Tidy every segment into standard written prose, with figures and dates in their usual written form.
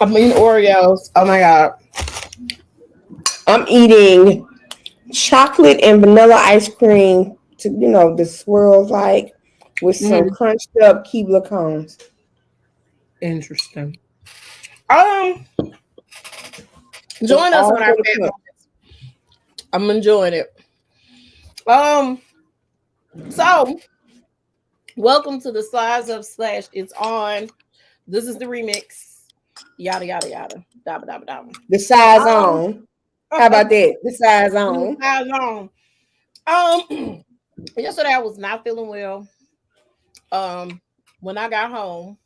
I'm eating Oreos. Oh my god. I'm eating chocolate and vanilla ice cream to the swirls like with some Mm, crunched up Keebler cones. interesting. Um, It's join us all on our for the fat pimp. moments. I'm enjoying it. Um, so welcome to the Slides Up Slash. It's on. This is the remix. Yada yada yada. Dabba dabba dabba. The size Um, on. How about that? The size the on. size on. Um, yesterday I was not feeling well. Um, when I got home,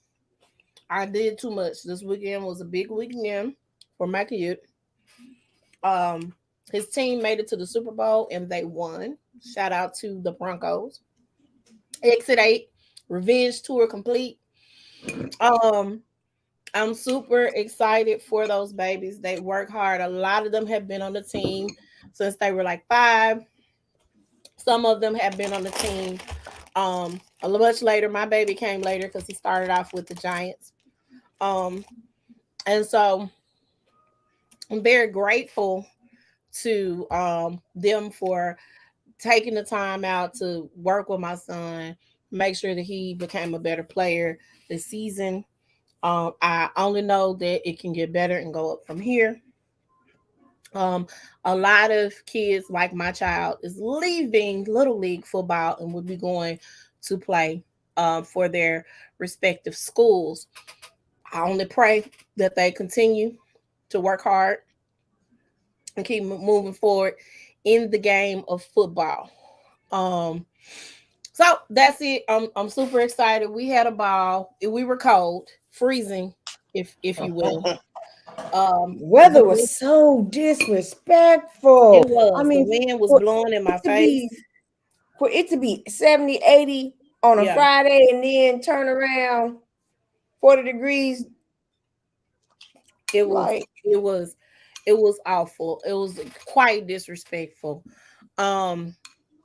I did too much. This weekend was a big weekend for my kid. Um, his team made it to the Super Bowl and they won. Shout out to the Broncos. Exit 8, revenge tour complete. Um, I'm super excited for those babies. They work hard. A lot of them have been on the team since they were like 5. Some of them have been on the team a little much later. My baby came later because he started off with the Giants. Um, and so I'm very grateful to them for taking the time out to work with my son, make sure that he became a better player this season. I only know that it can get better and go up from here. Um, a lot of kids, like my child, is leaving Little League football and will be going to play for their respective schools. I only pray that they continue to work hard and keep moving forward in the game of football. Um, so that's it. I'm super excited. We had a ball. We were cold, freezing, if you will. Weather The was wind, so disrespectful. it I was the mean, wind was for blowing in my it to face. be for it to be 70, 80 on a Yeah, Friday and then turn around 40 degrees, it was like it was it was awful. It was quite disrespectful. Um,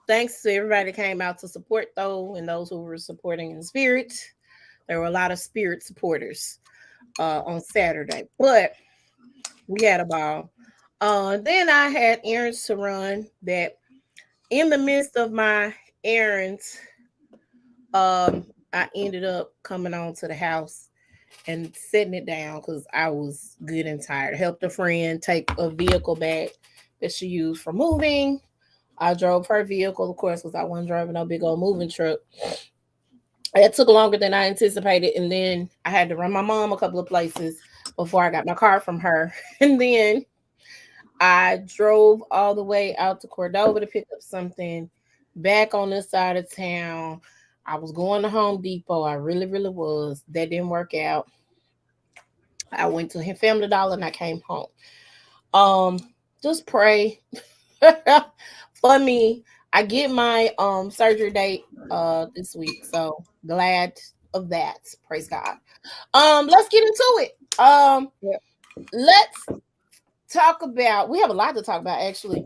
thanks to everybody that came out to support though, and those who were supporting in spirit. There were a lot of spirit supporters on Saturday, but we had a ball. Then I had errands to run. That in the midst of my errands, I ended up coming on to the house and setting it down because I was good and tired. Helped a friend take a vehicle back that she used for moving. I drove her vehicle, of course, because I wasn't driving no big old moving truck. It took longer than I anticipated, and then I had to run my mom a couple of places before I got my car from her. And then I drove all the way out to Cordova to pick up something back on this side of town. I was going to Home Depot. I really, really was. That didn't work out. I went to Family Dollar and I came home. Um, just pray for me. I get my surgery date this week, so glad of that. Praise God. Let's get into it. yeah. Let's talk about. We have a lot to talk about actually.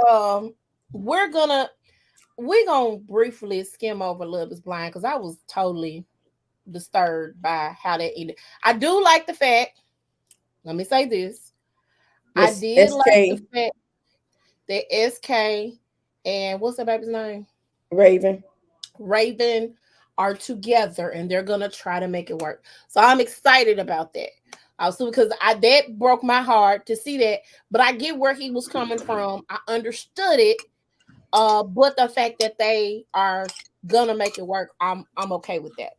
Um, we're gonna we're gonna briefly skim over Love Is Blind because I was totally disturbed by how that ended. I do like the fact. Let me say this. I Yes, did like the SK fact that SK and what's that baby's name? Raven. Raven are together and they're gonna try to make it work. So I'm excited about that. Also because I that broke my heart to see that, but I get where he was coming from. I understood it. But the fact that they are gonna make it work, I'm okay with that.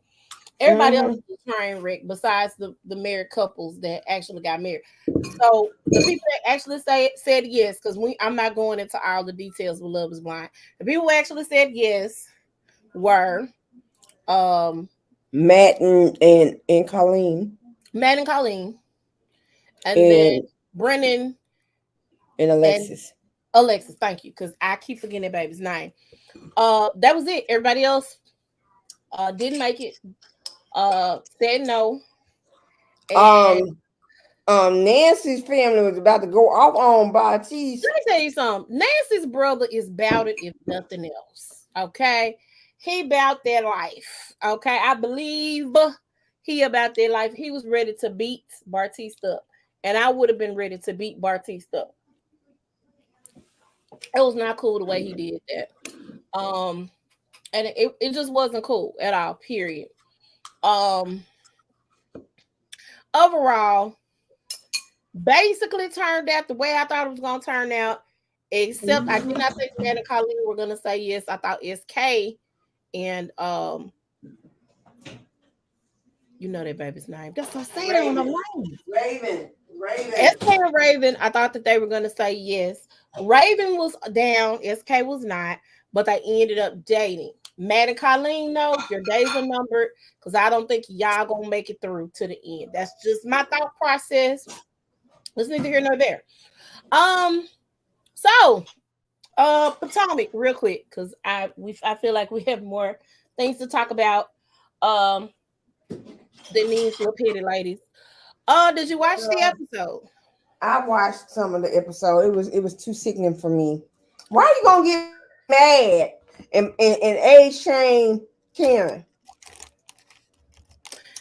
Everybody else Mm-hmm. is a train wreck besides the married couples that actually got married. So the people that actually said yes, because I'm not going into all the details with Love Is Blind. The people who actually said yes were um Matt and Colleen Matt and Colleen, and then and Brennan and Alexis. Alexis. Thank you, because I keep forgetting that baby's name. That was it. Everybody else didn't make it. Said no. And Um Nancy's family was about to go off on Baptiste. let me tell you something. Nancy's brother is about it, if nothing else. Okay. He about that life. Okay. I believe he about their life. He was ready to beat Bartiste up. And I would have been ready to beat Bartiste up. It was not cool the way he did that. And it just wasn't cool at all, period. Um Overall, basically turned out the way I thought it was gonna turn out. Except I did not think Matt and Colleen were gonna say yes. I thought SK and you know that baby's name. That's what I say. Raven. On the line. Raven. SK and Raven, I thought that they were gonna say yes. Raven was down, SK was not, but they ended up dating. Matt and Colleen, no, your days are numbered because I don't think y'all gonna make it through to the end. That's just my thought process. Let's neither here nor there. So Potomac, real quick, because I feel like we have more things to talk about than these little petty ladies. Did you watch the episode? I watched some of the episode. It was too sickening for me. Why are you gonna get mad and age shame Karen?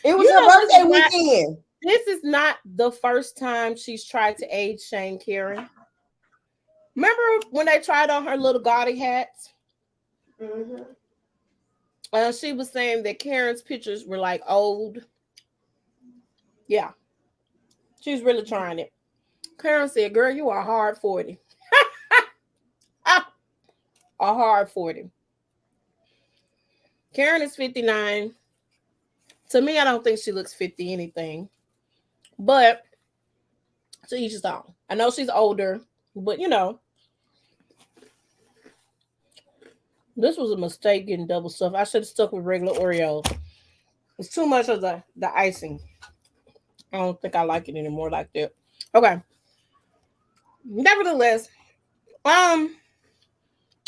It was her birthday weekend. This is not the first time she's tried to age shame Karen. Remember when they tried on her little gaudy hats? Mm-hmm. She was saying that Karen's pictures were like old. Yeah. She's really trying it. Karen said, girl, you are a hard 40. A hard 40. Karen is 59. To me, I don't think she looks 50 anything. But to each his own. I know she's older, but you know. This was a mistake getting double stuff. I should have stuck with regular Oreos. It's too much of the icing. I don't think I like it anymore like that. Okay. Nevertheless,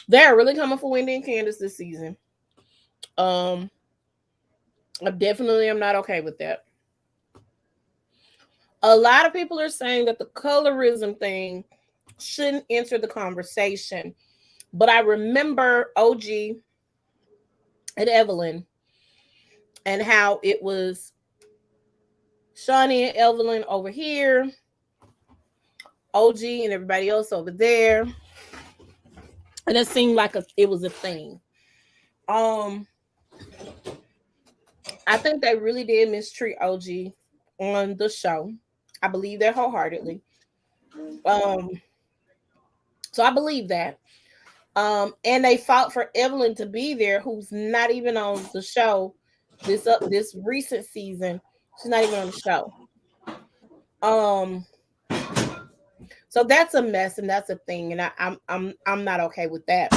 they're really coming for Wendy and Candace this season. I definitely am not okay with that. A lot of people are saying that the colorism thing shouldn't enter the conversation. But I remember OG and Evelyn and how it was Shawnee and Evelyn over here, OG and everybody else over there. And it seemed like it was a thing. I think they really did mistreat OG on the show. I believe that wholeheartedly. So I believe that. And they fought for Evelyn to be there, who's not even on the show this recent season. She's not even on the show. So that's a mess and that's a thing, and I'm not okay with that.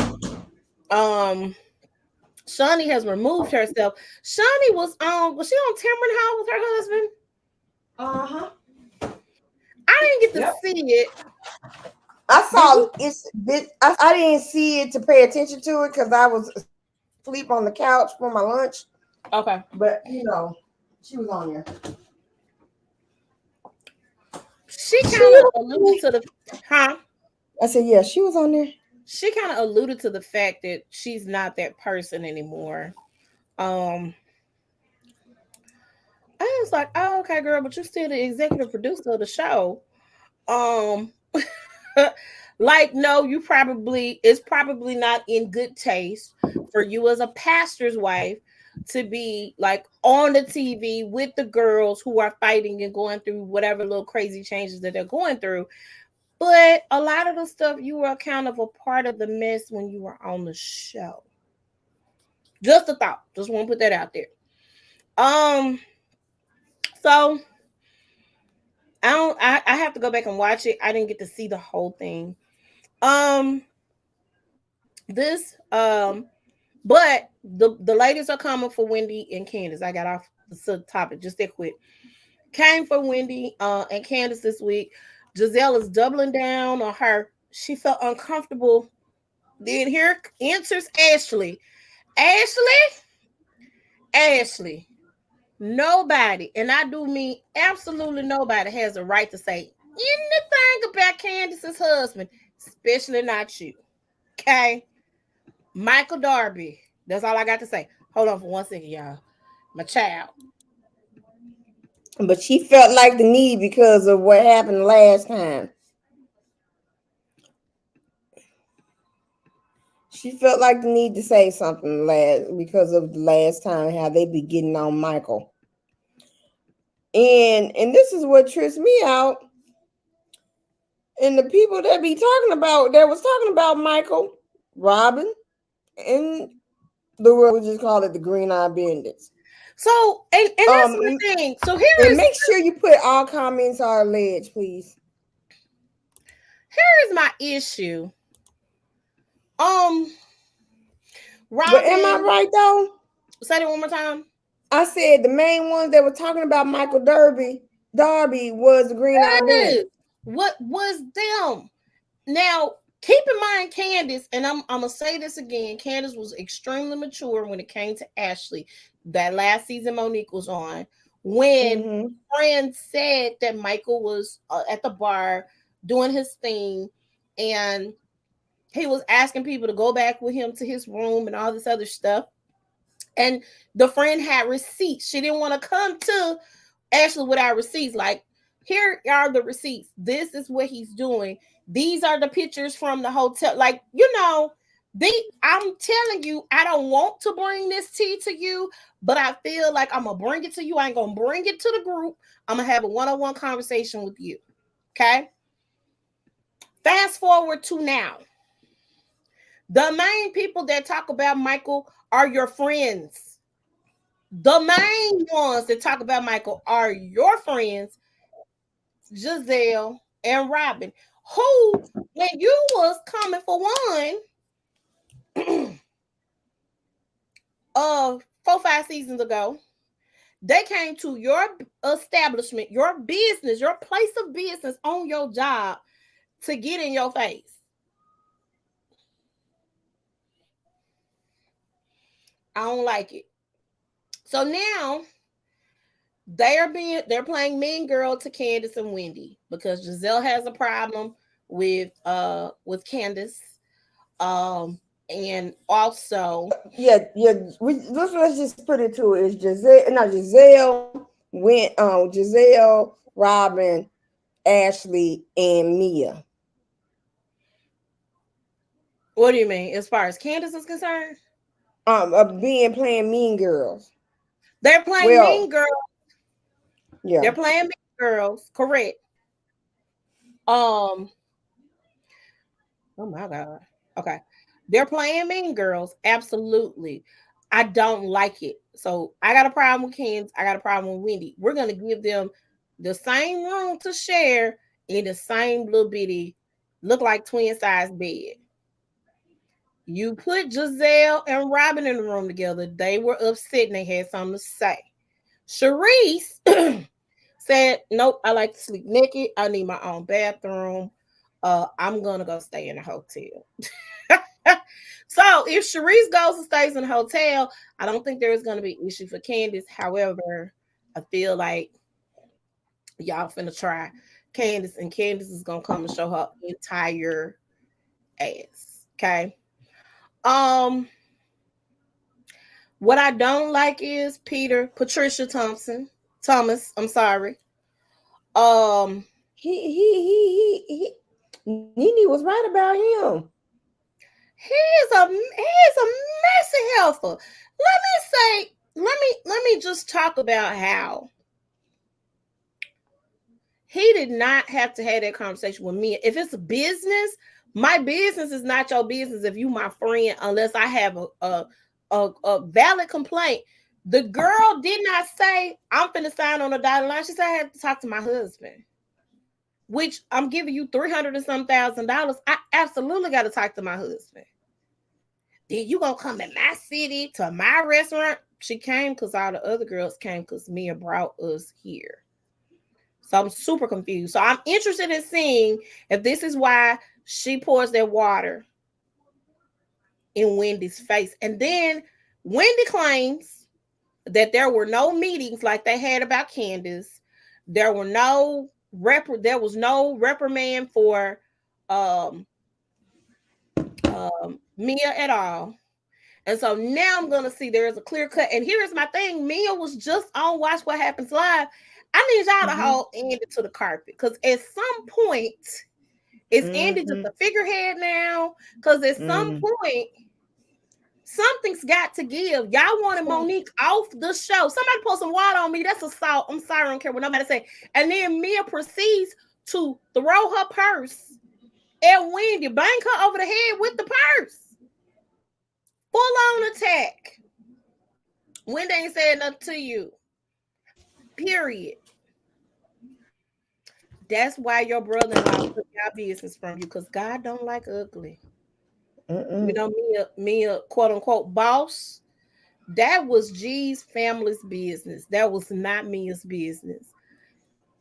Shawnee has removed herself. Shawnee was she on Tamron Hall with her husband? Uh-huh. I didn't get to see it. I saw I didn't see it to pay attention to it because I was asleep on the couch for my lunch. Okay. But you know, she was on there. She kind of alluded to I said, yeah, she was on there. She kind of alluded to the fact that she's not that person anymore. I was like, oh, okay, girl, but you're still the executive producer of the show. Like, no, it's probably not in good taste for you as a pastor's wife to be like on the TV with the girls who are fighting and going through whatever little crazy changes that they're going through. But a lot of the stuff, you were kind of a part of the mess when you were on the show. Just a thought. Just want to put that out there. So I have to go back and watch it. I didn't get to see the whole thing. But the ladies are coming for Wendy and Candace. I got off the topic just that quick. Came for Wendy and Candace this week. Giselle is doubling down on her. She felt uncomfortable. Then here enters Ashley. Ashley. Nobody, and I do mean absolutely nobody, has a right to say anything about Candace's husband, especially not you. Okay? Michael Darby. That's all I got to say. Hold on for 1 second, y'all. My child. but she felt like the need because of what happened last time. She felt like the need to say something last because of the last time how they be getting on Michael. And this is what trips me out. And the people that be talking about that was talking about Michael, Robin, and the world we just call it the Green Eye Bandits. So, and that's my thing. So here and make sure you put all comments are alleged, please. Here is my issue. Robin, but am I right though? Say it one more time. I said the main ones that were talking about Michael Darby was the Green Eye Bandits. What was them? Now, keep in mind, Candace, and I'm gonna say this again. Candace was extremely mature when it came to Ashley. That last season Monique was on, when friends said that Michael was at the bar doing his thing, and he was asking people to go back with him to his room and all this other stuff. And the friend had receipts. She didn't want to come to Ashley without receipts. Like, here are the receipts. This is what he's doing. These are the pictures from the hotel. Like, you know, I'm telling you, I don't want to bring this tea to you, but I feel like I'm going to bring it to you. I ain't going to bring it to the group. I'm going to have a one-on-one conversation with you. Okay? Fast forward to now. The main people that talk about Michael are your friends. The main ones that talk about Michael are your friends, Giselle and Robin, who, when you was coming for one, 4-5 seasons ago, they came to your establishment, your business, your place of business on your job to get in your face. I don't like it. So now they're playing mean girl to Candace and Wendy because Giselle has a problem with Candace. And also let's just put it to it. It's Giselle went Giselle, Robin, Ashley, and Mia. What do you mean as far as Candace is concerned? Playing mean girls. They're playing mean girls. Yeah. They're playing mean girls, correct. Oh my God. Okay. They're playing mean girls. Absolutely. I don't like it. So I got a problem with Candace. I got a problem with Wendy. We're going to give them the same room to share in the same little bitty, look like twin size bed. You put Giselle and Robin in the room together. They were upset and they had something to say. Sharice said, nope, I like to sleep naked. I need my own bathroom. I'm going to go stay in a hotel. So if Sharice goes and stays in a hotel, I don't think there is going to be an issue for Candace. However, I feel like y'all finna try Candace, and Candace is going to come and show her entire ass. Okay. What I don't like is Patricia Thomas. I'm sorry. He Nene was right about him. He is a messy helper. Let me just talk about how he did not have to have that conversation with me. If it's a business, my business is not your business if you my friend, unless I have a valid complaint. The girl did not say, I'm finna sign on a dotted line. She said, I have to talk to my husband, which I'm giving you $300 and some $1,000. I absolutely got to talk to my husband. Then you gonna come in my city to my restaurant? She came because all the other girls came because Mia brought us here. So I'm super confused. So I'm interested in seeing if this is why she pours that water in Wendy's face. And then Wendy claims that there were no meetings like they had about Candace. There was no reprimand for Mia at all. And so now I'm going to see there is a clear cut. And here's my thing. Mia was just on Watch What Happens Live. I need y'all to hold Andy to the carpet, because at some point, is Andy just a figurehead now? Because at some point, something's got to give. Y'all wanted Monique off the show. Somebody pour some water on me. That's assault. I'm sorry, I don't care what nobody say. And then Mia proceeds to throw her purse at Wendy, bang her over the head with the purse. Full on attack. Wendy ain't said nothing to you. Period. That's why your brother-in-law took your business from you, because God don't like ugly. You know, Mia, quote unquote boss. That was G's family's business. That was not Mia's business.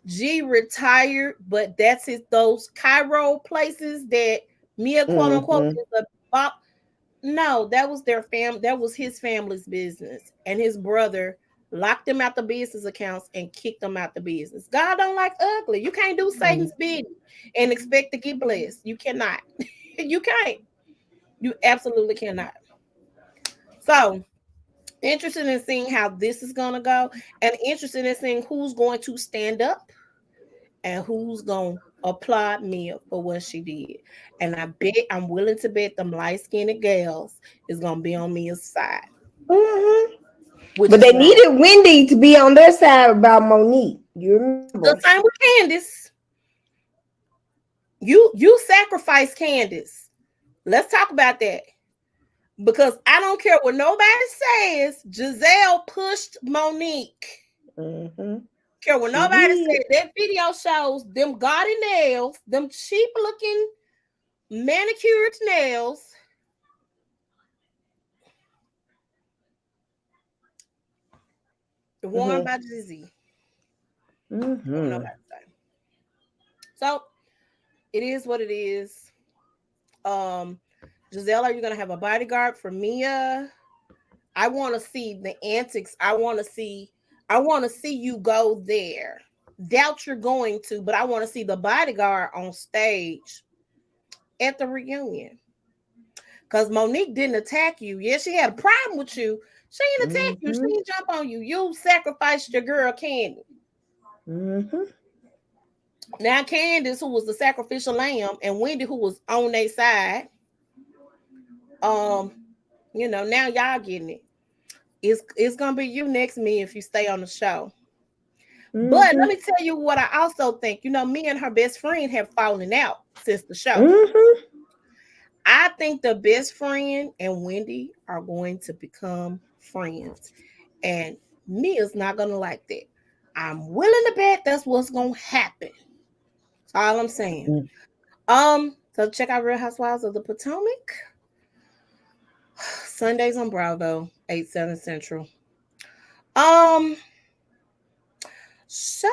G retired, but that's those Cairo places that Mia, quote unquote, is a boss. No, that was their family. That was his family's business, and his brother locked them out the business accounts and kicked them out the business. God don't like ugly. You can't do Satan's bidding and expect to get blessed. You cannot. You can't. You absolutely cannot. So, interested in seeing how this is going to go, and interested in seeing who's going to stand up and who's going to applaud Mia for what she did. And I'm willing to bet them light-skinned gals is going to be on Mia's side. But they needed Wendy to be on their side about Monique. You remember? The same with Candace. You sacrificed Candace. Let's talk about that. Because I don't care what nobody says, Giselle pushed Monique. Care what nobody said. That video shows them gaudy nails, them cheap looking manicured nails. Worn by Jizzy. So it is what it is. Giselle, are you gonna have a bodyguard for Mia? I want to see the antics. I want to see you go there. Doubt you're going to, but I want to see the bodyguard on stage at the reunion. Because Monique didn't attack you. Yeah, she had a problem with you. She didn't attack you. She didn't jump on you. You sacrificed your girl Candy. Now Candace, who was the sacrificial lamb, and Wendy, who was on their side, you know, now y'all getting it. It's gonna be you next, me, if you stay on the show. But let me tell you what I also think. You know, me and her best friend have fallen out since the show. I think the best friend and Wendy are going to become friends, and Mia's not gonna like that. I'm willing to bet that's what's gonna happen. That's all I'm saying. So check out Real Housewives of the Potomac. Sundays on Bravo, 8/7 Central. So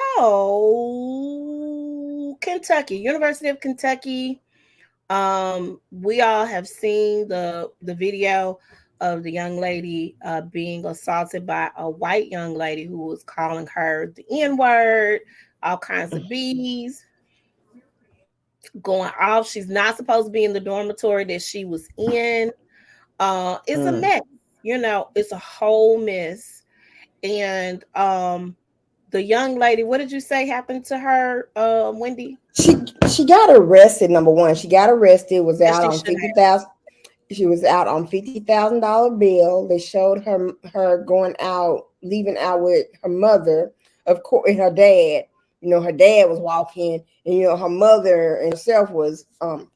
Kentucky, University of Kentucky. We all have seen the video of the young lady being assaulted by a white young lady who was calling her the N-word, all kinds of B's, going off. She's not supposed to be in the dormitory that she was in. It's a mess, you know, it's a whole mess. And the young lady, what did you say happened to her, Wendy? She got arrested. Number one, she got arrested. Was out on $50,000. She was out on $50,000 bail. They showed her going out, leaving out with her mother, of course, and her dad. You know, her dad was walking, and you know, her mother and herself was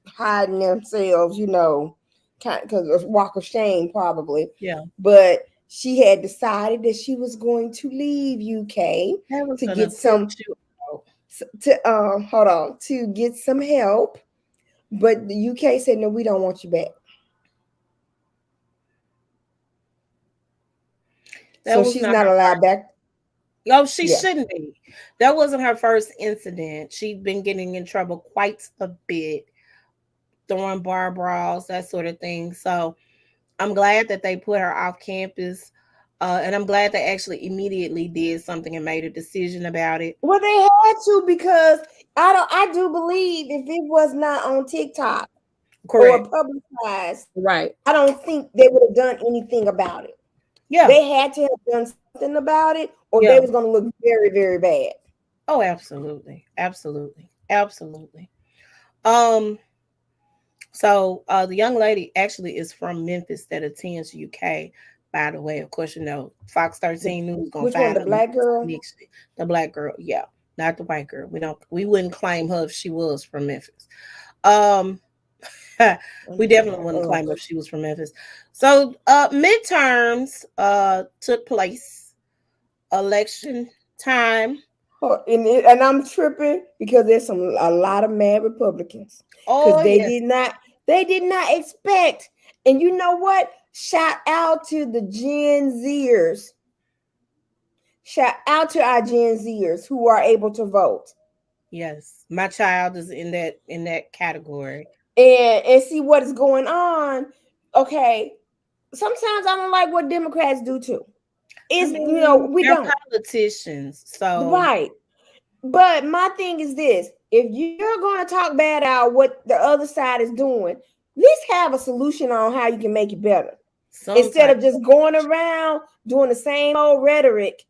hiding themselves. You know, kind because of walk of shame, probably. Yeah, but she had decided that she was going to leave UK to get some to get some help, but the UK said no, we don't want you back. So she's not allowed back. Oh, she shouldn't be. That wasn't her first incident. She'd been getting in trouble quite a bit, throwing bar brawls, that sort of thing. So I'm glad that they put her off campus. And I'm glad they actually immediately did something and made a decision about it. Well, they had to, because I do believe if it was not on TikTok or publicized, right, I don't think they would have done anything about it. Yeah, they had to have done something about it, or they was going to look very, very bad. Oh, absolutely. Absolutely. Absolutely. Um, so the young lady actually is from Memphis that attends UK. By the way, of course, you know Fox The, 13 News gonna which one? find The a black girl? connection. The black girl, yeah, not the white girl. We wouldn't claim her if she was from Memphis. Um, we definitely wouldn't Oh. claim her if she was from Memphis. So midterms took place, election time. Oh, and I'm tripping because there's a lot of mad Republicans because Oh yes, they did not expect. And you know what? Shout out to the Gen Zers. Shout out to our Gen Zers who are able to vote yes. My child is in that category. and see what is going on. Okay, sometimes I don't like what Democrats do too. I Is mean, we they're don't politicians, so right. But my thing is this: if you're going to talk bad about what the other side is doing, let's have a solution on how you can make it better. Instead sometimes of just going around doing the same old rhetoric,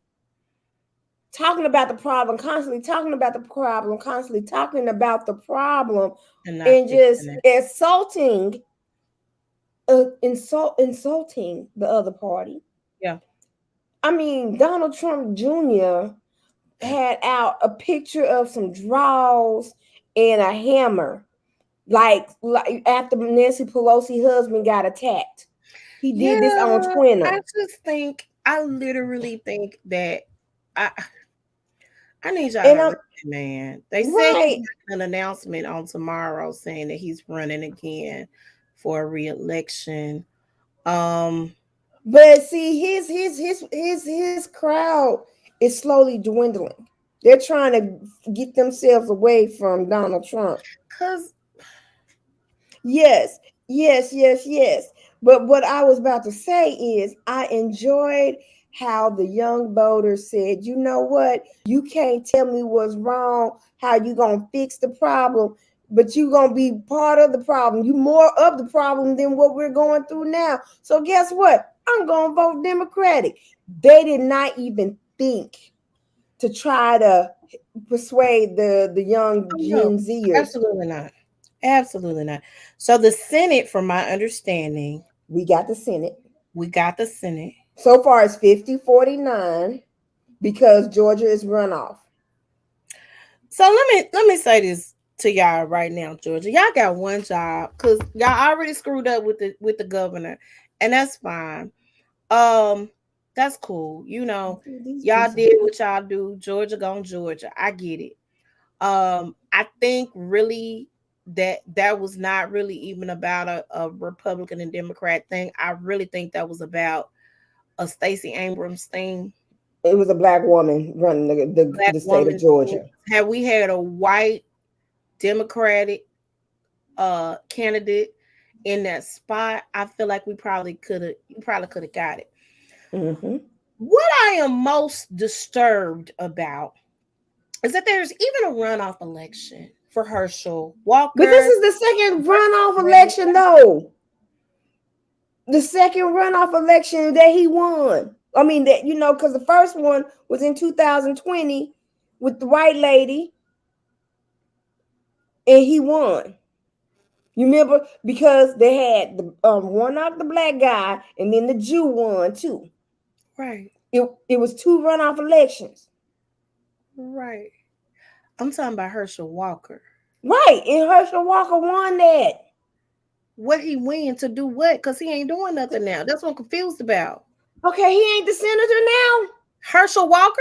talking about the problem, constantly talking about the problem, constantly talking about the problem, they're not and just fixing it. insulting the other party. Yeah. I mean, Donald Trump Jr. had out a picture of some drawers and a hammer, like after Nancy Pelosi husband got attacked. He did this on Yeah, Twitter. I just think I literally think that I I need y'all And to I'm read it, man. They said he's right, making an announcement on tomorrow saying that he's running again for a re-election. Um, but see, his crowd is slowly dwindling. They're trying to get themselves away from Donald Trump. cause Yes, yes. But what I was about to say is, I enjoyed how the young voters said, you know what? You can't tell me what's wrong, how you going to fix the problem, but you going to be part of the problem. You more of the problem than what we're going through now. So guess what? I'm going to vote Democratic. They did not even think to try to persuade the young oh no, Gen Zers. absolutely not. Absolutely not. So the Senate, from my understanding, We got the Senate. we got the Senate. So far, it's 50-49 because Georgia is runoff. So let me say this to y'all right now, Georgia. Y'all got one job because y'all already screwed up with the governor, and that's fine. Um, that's cool. You know, y'all did what y'all do. Georgia gone Georgia. I get it. I think really that was not really even about a Republican and Democrat thing. I really think that was about a Stacey Abrams thing. It was a black woman running Black the state of woman thing. Georgia. Had we had a white Democratic candidate in that spot, I feel like we probably could have got it. Mm-hmm. What I am most disturbed about is that there's even a runoff election for Herschel But this Walker. is the second runoff election, though. The second runoff election that he won. I mean, that because the first one was in 2020 with the white lady, and he won. You remember because they had the one out the black guy, and then the Jew won too. Right, It was two runoff elections. right. I'm talking about Herschel Walker. Right, and Herschel Walker won that. What he win to do what? Because he ain't doing nothing now. That's what I'm confused about. Okay, he ain't the senator now. Herschel Walker?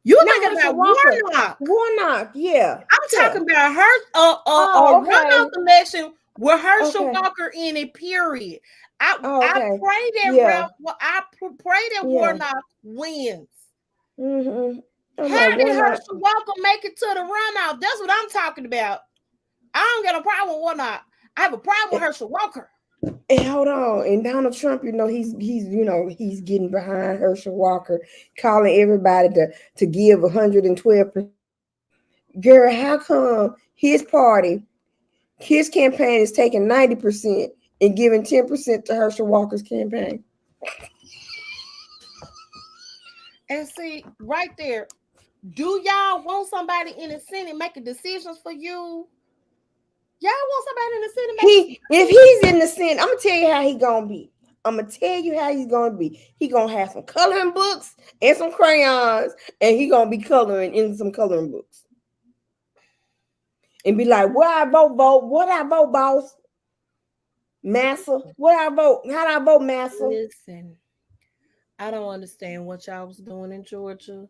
You Not thinking Herschel about Walker. Warnock? Warnock, yeah. I'm Yeah. talking about her a Oh, okay. runoff election with Herschel Okay. Walker in it. Period. I Oh, I okay. pray that Yeah. Ralph. I pray that Yeah. Warnock wins. Mm-hmm. I'm like, How did Warnock. Herschel Walker make it to the runoff? That's what I'm talking about. I don't got a problem with Warnock. I have a problem with Herschel Walker. And hold on, and Donald Trump, he's getting behind Herschel Walker, calling everybody to give 112%. Girl, how come his campaign is taking 90% and giving 10% to Herschel Walker's campaign? And see, right there, Do y'all want somebody in the Senate making decisions for you? Y'all want somebody in the Senate making If he's in the Senate, I'm gonna tell you how he gonna be. I'm gonna tell you how he's gonna be. He gonna have some coloring books and some crayons, and he gonna be coloring in some coloring books, and be like, "What I vote? What I vote, boss? Massa? What I vote? How do I vote, Massa?" Listen, I don't understand what y'all was doing in Georgia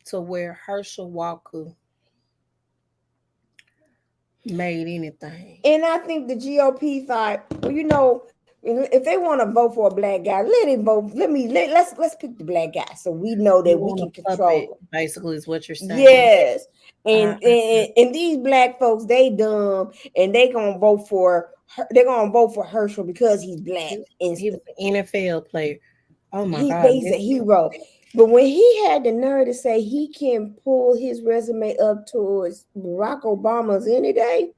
to where Herschel Walker made anything. And I think the GOP thought, well, you know, if they want to vote for a black guy, let him vote. Let's pick the black guy so we know that You we want can a puppet, control him. basically, is what you're saying. Yes. Uh, And these black folks, they dumb, and they're gonna vote for Herschel because he's black. he was an NFL player. Oh my God. He's a hero. But when he had the nerve to say he can pull his resume up towards Barack Obama's any day,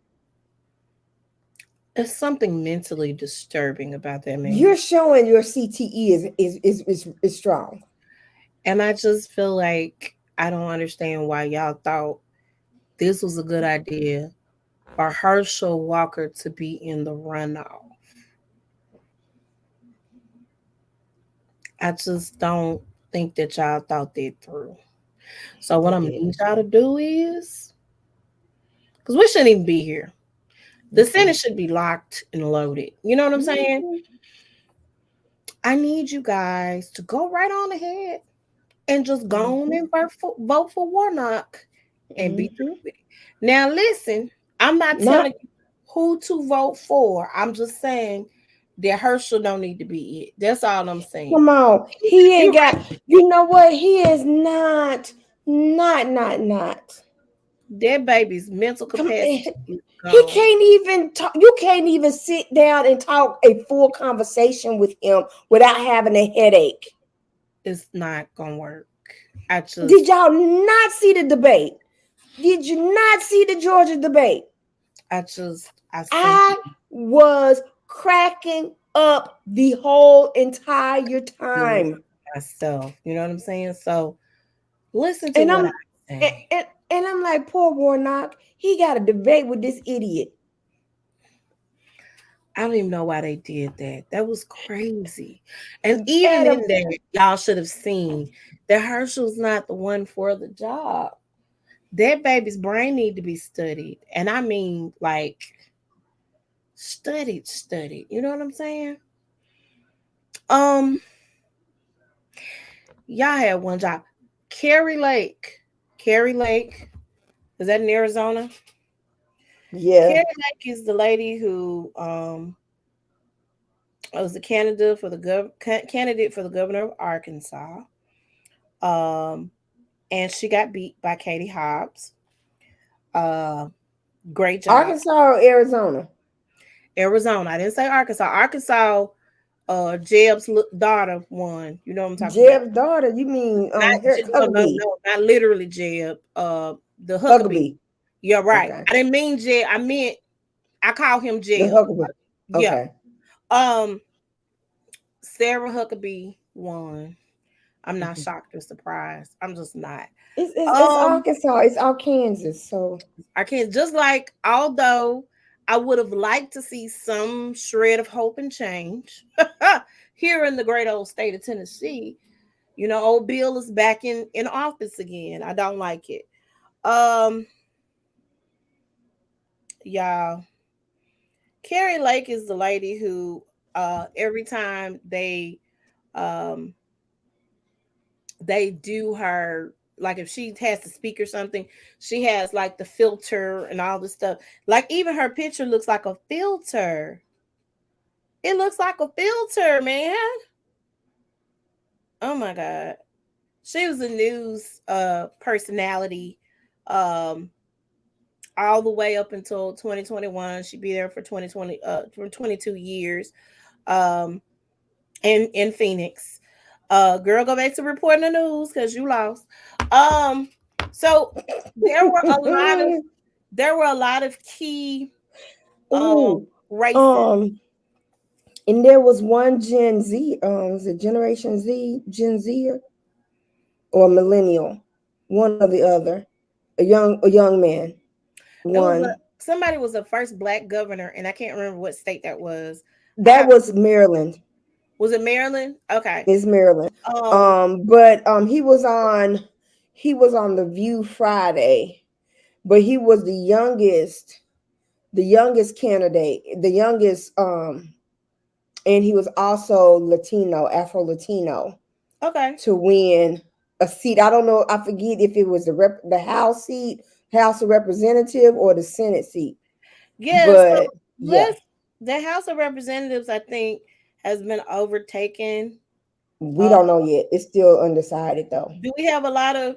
There's something mentally disturbing about that man. you're showing your CTE is strong. And I just feel like I don't understand why y'all thought this was a good idea for Herschel Walker to be in the runoff. I just don't think that y'all thought that through. So what I'm gonna need y'all to do is, because we shouldn't even be here. The Senate should be locked and loaded. You know what I'm saying? I need you guys to go right on ahead and just go on and vote for Warnock and be through with it. Now, listen, I'm not telling you who to vote for. I'm just saying that Herschel don't need to be it. That's all I'm saying. Come on. He ain't got, you know what? He is not. That baby's mental capacity. He can't even talk. You can't even sit down and talk a full conversation with him without having a headache. It's not gonna work. Did y'all not see the debate? Did you not see the Georgia debate? I was cracking up the whole entire time myself. You know what I'm saying? So listen to what I'm saying. And I'm like, poor Warnock, he got a debate with this idiot. I don't even know why they did that. That was crazy. And even in there, y'all should have seen that Herschel's not the one for the job. That baby's brain need to be studied. And I mean, like, studied. You know what I'm saying? Y'all had one job. Carrie Lake. Is that in Arizona? Yeah. Carrie Lake is the lady who was the candidate for the governor of Arkansas. And she got beat by Katie Hobbs. Great job. Arkansas or Arizona? Arizona. I didn't say Arkansas. Arkansas, Jeb's daughter won. You know what I'm talking about? Jeb's daughter? You mean Huckabee? No, not literally Jeb. The Huckabee. Yeah, right. Okay. I didn't mean Jeb. I call him Jeb. Yeah. Okay. Sarah Huckabee won. I'm not shocked or surprised. I'm just not. It's Arkansas. It's Arkansas. So Arkansas, just like, although I would have liked to see some shred of hope and change here in the great old state of Tennessee. You know, old Bill is back in office again. I don't like it. Y'all, Carrie Lake is the lady who every time they do her, like if she has to speak or something, she has like the filter and all this stuff. Like even her picture looks like a filter. It looks like a filter, man. Oh my God. She was a news personality all the way up until 2021. She'd be there for 22 years in Phoenix. Girl, go back to reporting the news because you lost. So there were a lot of key races. And there was one Gen Z, was it Generation Z, Gen Z or millennial? one or the other. A young man. It was One. somebody was the first black governor, and I can't remember what state that was. I That have was Maryland. Was it Maryland? Okay. It's Maryland. Um. But he was on the View Friday, but he was the youngest candidate, the youngest and he was also Latino, Afro Latino, Okay. to win a seat. I don't know, I forget if it was the House seat, House of Representative, or the Senate seat. Yeah. So But yeah, let's. The House of Representatives, I think, has been overtaken. we don't know yet. It's still undecided though. Do we have a lot of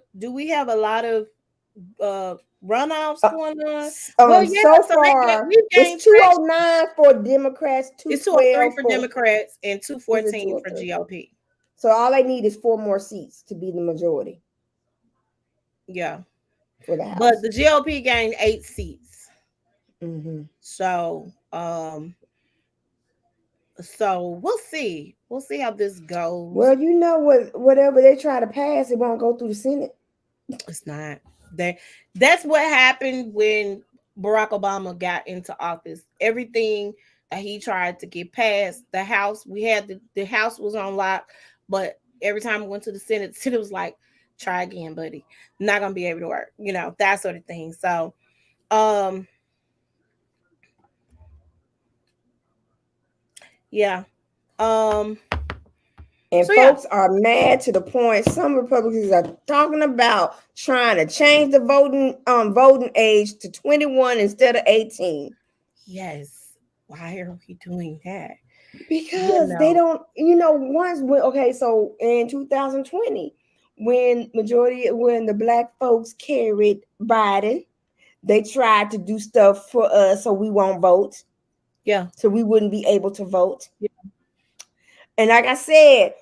uh runoffs Uh, going on? Well, yeah. so So far we gained it's traction. 209 for Democrats, It's 203 212 for for Democrats and is it 214 for 203? GOP. So all they need is 4 more seats to be the majority Yeah. for the But House. the GOP gained 8 seats. Hmm. So we'll see. We'll see how this goes. Well, you know what? Whatever they try to pass, it won't go through the Senate. It's not. That's what happened when Barack Obama got into office. Everything that he tried to get passed, the House, we had the House was on lock, but every time we went to the Senate was like, try again, buddy. Not gonna be able to work, that sort of thing. So um yeah. Um And so yeah, folks are mad to the point some Republicans are talking about trying to change the voting age to 21 instead of 18. yes. Why are we doing that? You Because they know, don't, okay, so in 2020, when the black folks carried Biden, they tried to do stuff for us so we won't vote, yeah. so we wouldn't be able to vote. And like I said,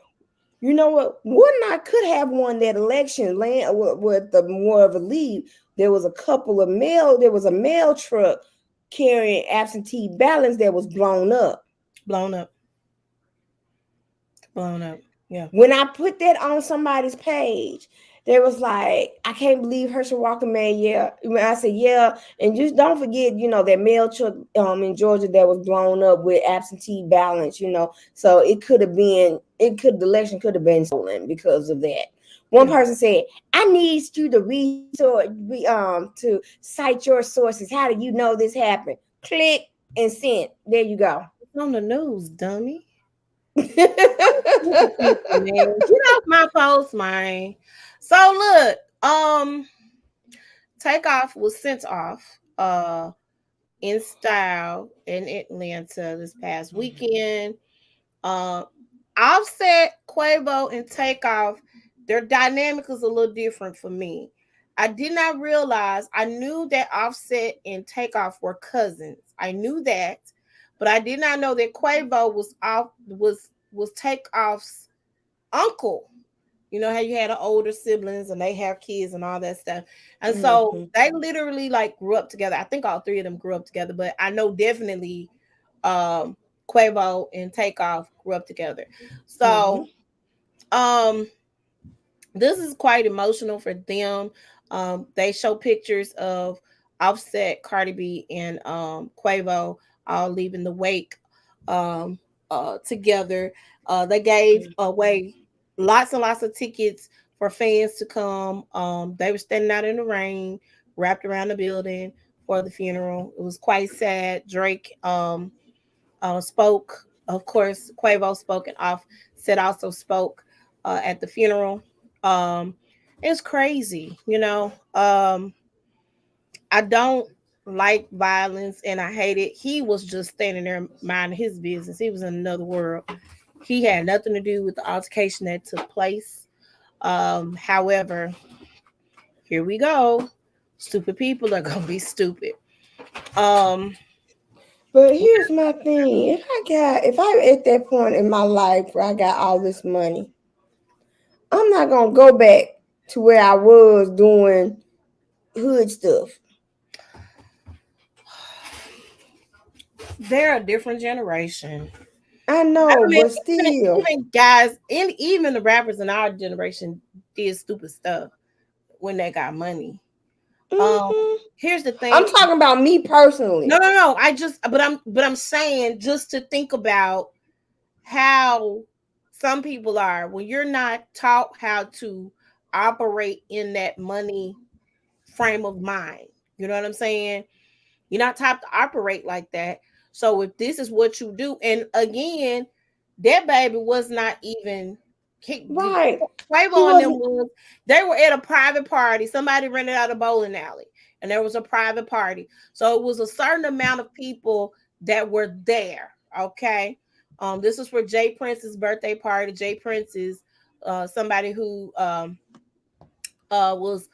you know what? Warnock could have won that election land with the more of a lead. There was a mail truck carrying absentee ballots that was blown up. Blown up. Blown up. Yeah. When I put that on somebody's page, they was like, I can't believe Herschel Walker, man. Yeah. When I said, yeah. And just don't forget, that mail truck in Georgia that was blown up with absentee ballots. So the election could have been stolen because of that. One person said, I need you to cite your sources. How do you know this happened? Click and send. There you go. It's on the news, dummy. Man, get off my post, man. So look, Takeoff was sent off in style in Atlanta this past weekend. Offset, Quavo, and Takeoff, their dynamic is a little different for me. I did not realize. I knew that Offset and Takeoff were cousins. I knew that, but I did not know that Quavo was Takeoff's uncle. You know how you had older siblings and they have kids and all that stuff. And so they literally like grew up together. I think all three of them grew up together, but I know definitely Quavo and Takeoff grew up together. So this is quite emotional for them. They show pictures of Offset, Cardi B, and Quavo all leaving the wake together. They gave away lots and lots of tickets for fans to come. They were standing out in the rain, wrapped around the building for the funeral. It was quite sad. Drake spoke. Of course, Quavo spoke, and Offset also spoke at the funeral. It's crazy, I don't like violence and I hate it. He was just standing there minding his business. He was in another world. He had nothing to do with the altercation that took place. However, here we go. Stupid people are gonna be stupid. But here's my thing. If I'm at that point in my life where I got all this money, I'm not gonna go back to where I was doing hood stuff. They're a different generation. I know, but still. Even guys, even the rappers in our generation did stupid stuff. when they got money. Mhm. Here's the thing. I'm talking about me personally. No. But I'm saying just to think about how some people are when you're not taught how to operate in that money frame of mind. You know what I'm saying? You're not taught to operate like that. So if this is what you do, and again, that baby was not even Right. He Quavo and them wasn't. was, they were at a private party. Somebody rented out a bowling alley, and there was a private party. So it was a certain amount of people that were there. Okay. This was for Jay Prince's birthday party. Jay Prince is somebody who was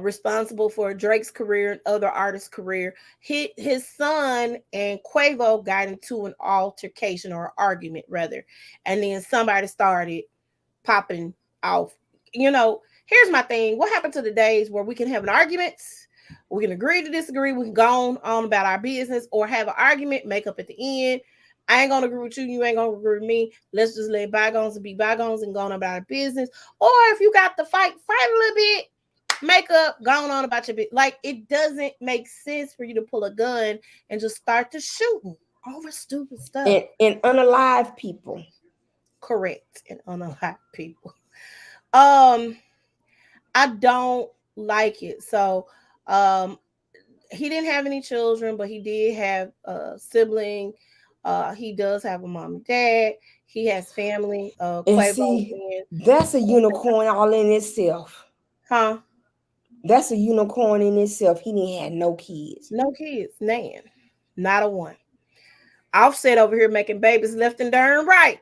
responsible for Drake's career and other artists' career. His son and Quavo got into an altercation or argument, rather, and then somebody started popping off. You know, here's my thing. What happened to the days where we can have an argument? We can agree to disagree. We can go on about our business or have an argument, make up at the end. I ain't gonna agree with you. You ain't gonna agree with me. Let's just let bygones be bygones and go on about our business. Or if you got to fight a little bit, make up, going on about your bit. Like it doesn't make sense for you to pull a gun and just start to shooting over stupid stuff. And unalive people. Correct. And unalive people. Um, I don't like it. So he didn't have any children, but he did have a sibling. He does have a mom and dad. He has family. And Quavo see, and that's a unicorn all in itself. huh? That's a unicorn in itself. He didn't have no kids. No kids, nan, not a one. Offset over here making babies left and darn right.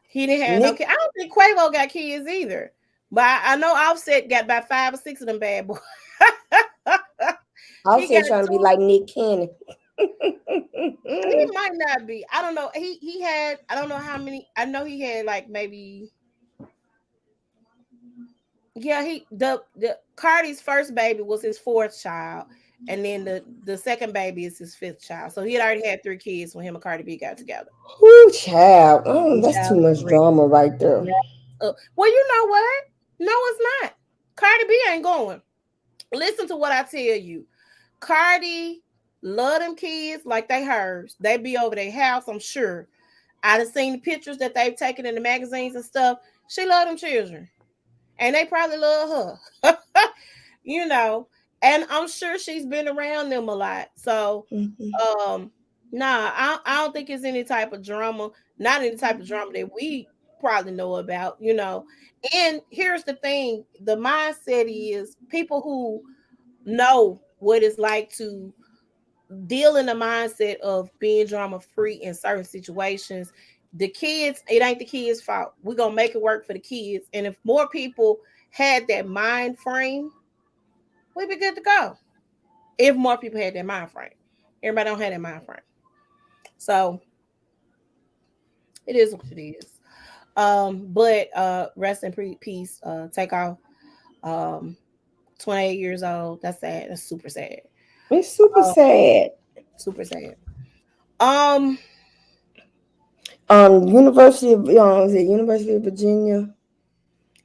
He didn't have no Nick, kids. I don't think Quavo got kids either. But I know Offset got about 5 or 6 of them bad boys. I He was got trying to be two. like Nick Cannon. He might not be. I don't know. He had, I don't know how many. I know he had like maybe, yeah, the Cardi's first baby was his fourth child. And then the second baby is his fifth child. So he had already had 3 kids when him and Cardi B got together. Whoo, child. Oh, that's too Child is much great. drama right there. Yeah. Well, you know what? No, it's not. Cardi B ain't going. Listen to what I tell you. Cardi love them kids like they hers. They be over their house, I'm sure. I done seen the pictures that they've taken in the magazines and stuff. She love them children. And they probably love her. you know. And I'm sure she's been around them a lot. So Mhm. nah, I don't think it's any type of drama, not any type of drama that we probably know about, you know. And here's the thing, the mindset is people who know what it's like to deal in the mindset of being drama free in certain situations. The kids, it ain't the kids' fault. We're gonna make it work for the kids. And if more people had that mind frame, we'd be good to go. If more people had that mind frame. Everybody don't have that mind frame. So it is what it is. But rest in peace, take off. 28 years old. That's sad. That's super sad. It's super Uh, sad. super sad. Um, University of was it University of Virginia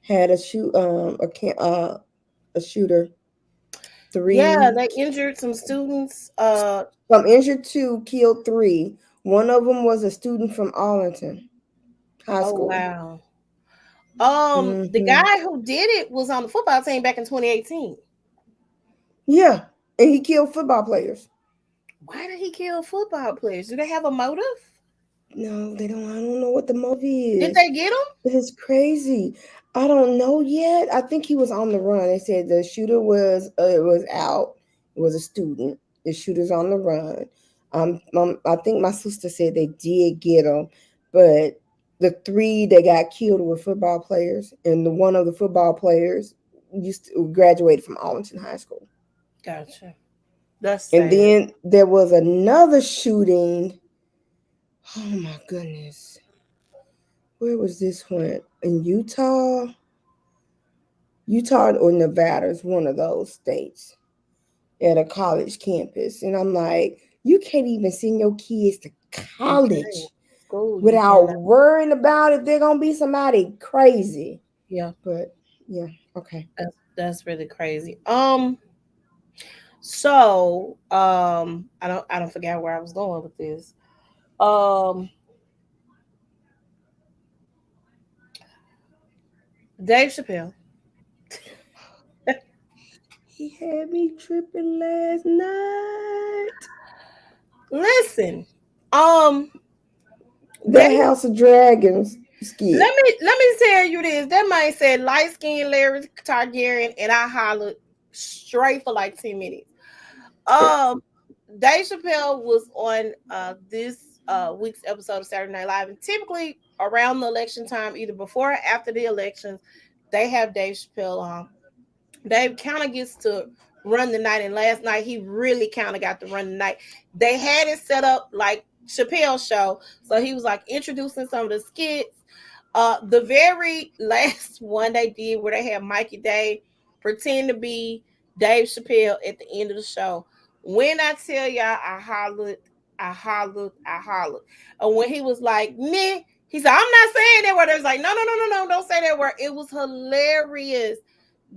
had a shooter, yeah, three they injured some students. some injured, two killed three. One of them was a student from Arlington High Oh School. wow. The Hmm. guy who did it was on the football team back in 2018. Yeah, and he killed football players. Why did he kill football players? Do they have a motive? No, they don't. I don't know what the movie Did is. they get him? It is crazy. I don't know yet. I think he was on the run. They said the shooter was out. It was a student. The shooter's on the run. I think my sister said they did get him, but the three that got killed were football players, and the one of the football players graduated from Arlington High School. Gotcha. That's And sad. then there was another shooting. Oh my goodness. Where was this one? In Utah or Nevada is one of those states at a college campus. And I'm like, you can't even send your kids to You can't. college School, you without cannot. worrying about if they're gonna be somebody crazy. Yeah. But yeah, okay. That's really crazy. I don't forget where I was going with this. Um, Dave Chappelle. He had me tripping last night. Listen, um, That Dave. House of Dragons skit. Let me tell you this. That man said light skinned Larry Targaryen, and I hollered straight for like 10 minutes. Um, Dave Chappelle was on this week's episode of Saturday Night Live, and typically around the election time, either before or after the elections, they have Dave Chappelle on. Dave kind of gets to run the night, and last night he really kind of got to run the night. They had it set up like Chappelle show, so he was like introducing some of the skits. The very last one they did where they had Mikey Day pretend to be Dave Chappelle at the end of the show. When I tell y'all, I hollered. And when he was like, meh, he said, I'm not saying that word. It was like, no, no, no, no, no, don't say that word. It was hilarious.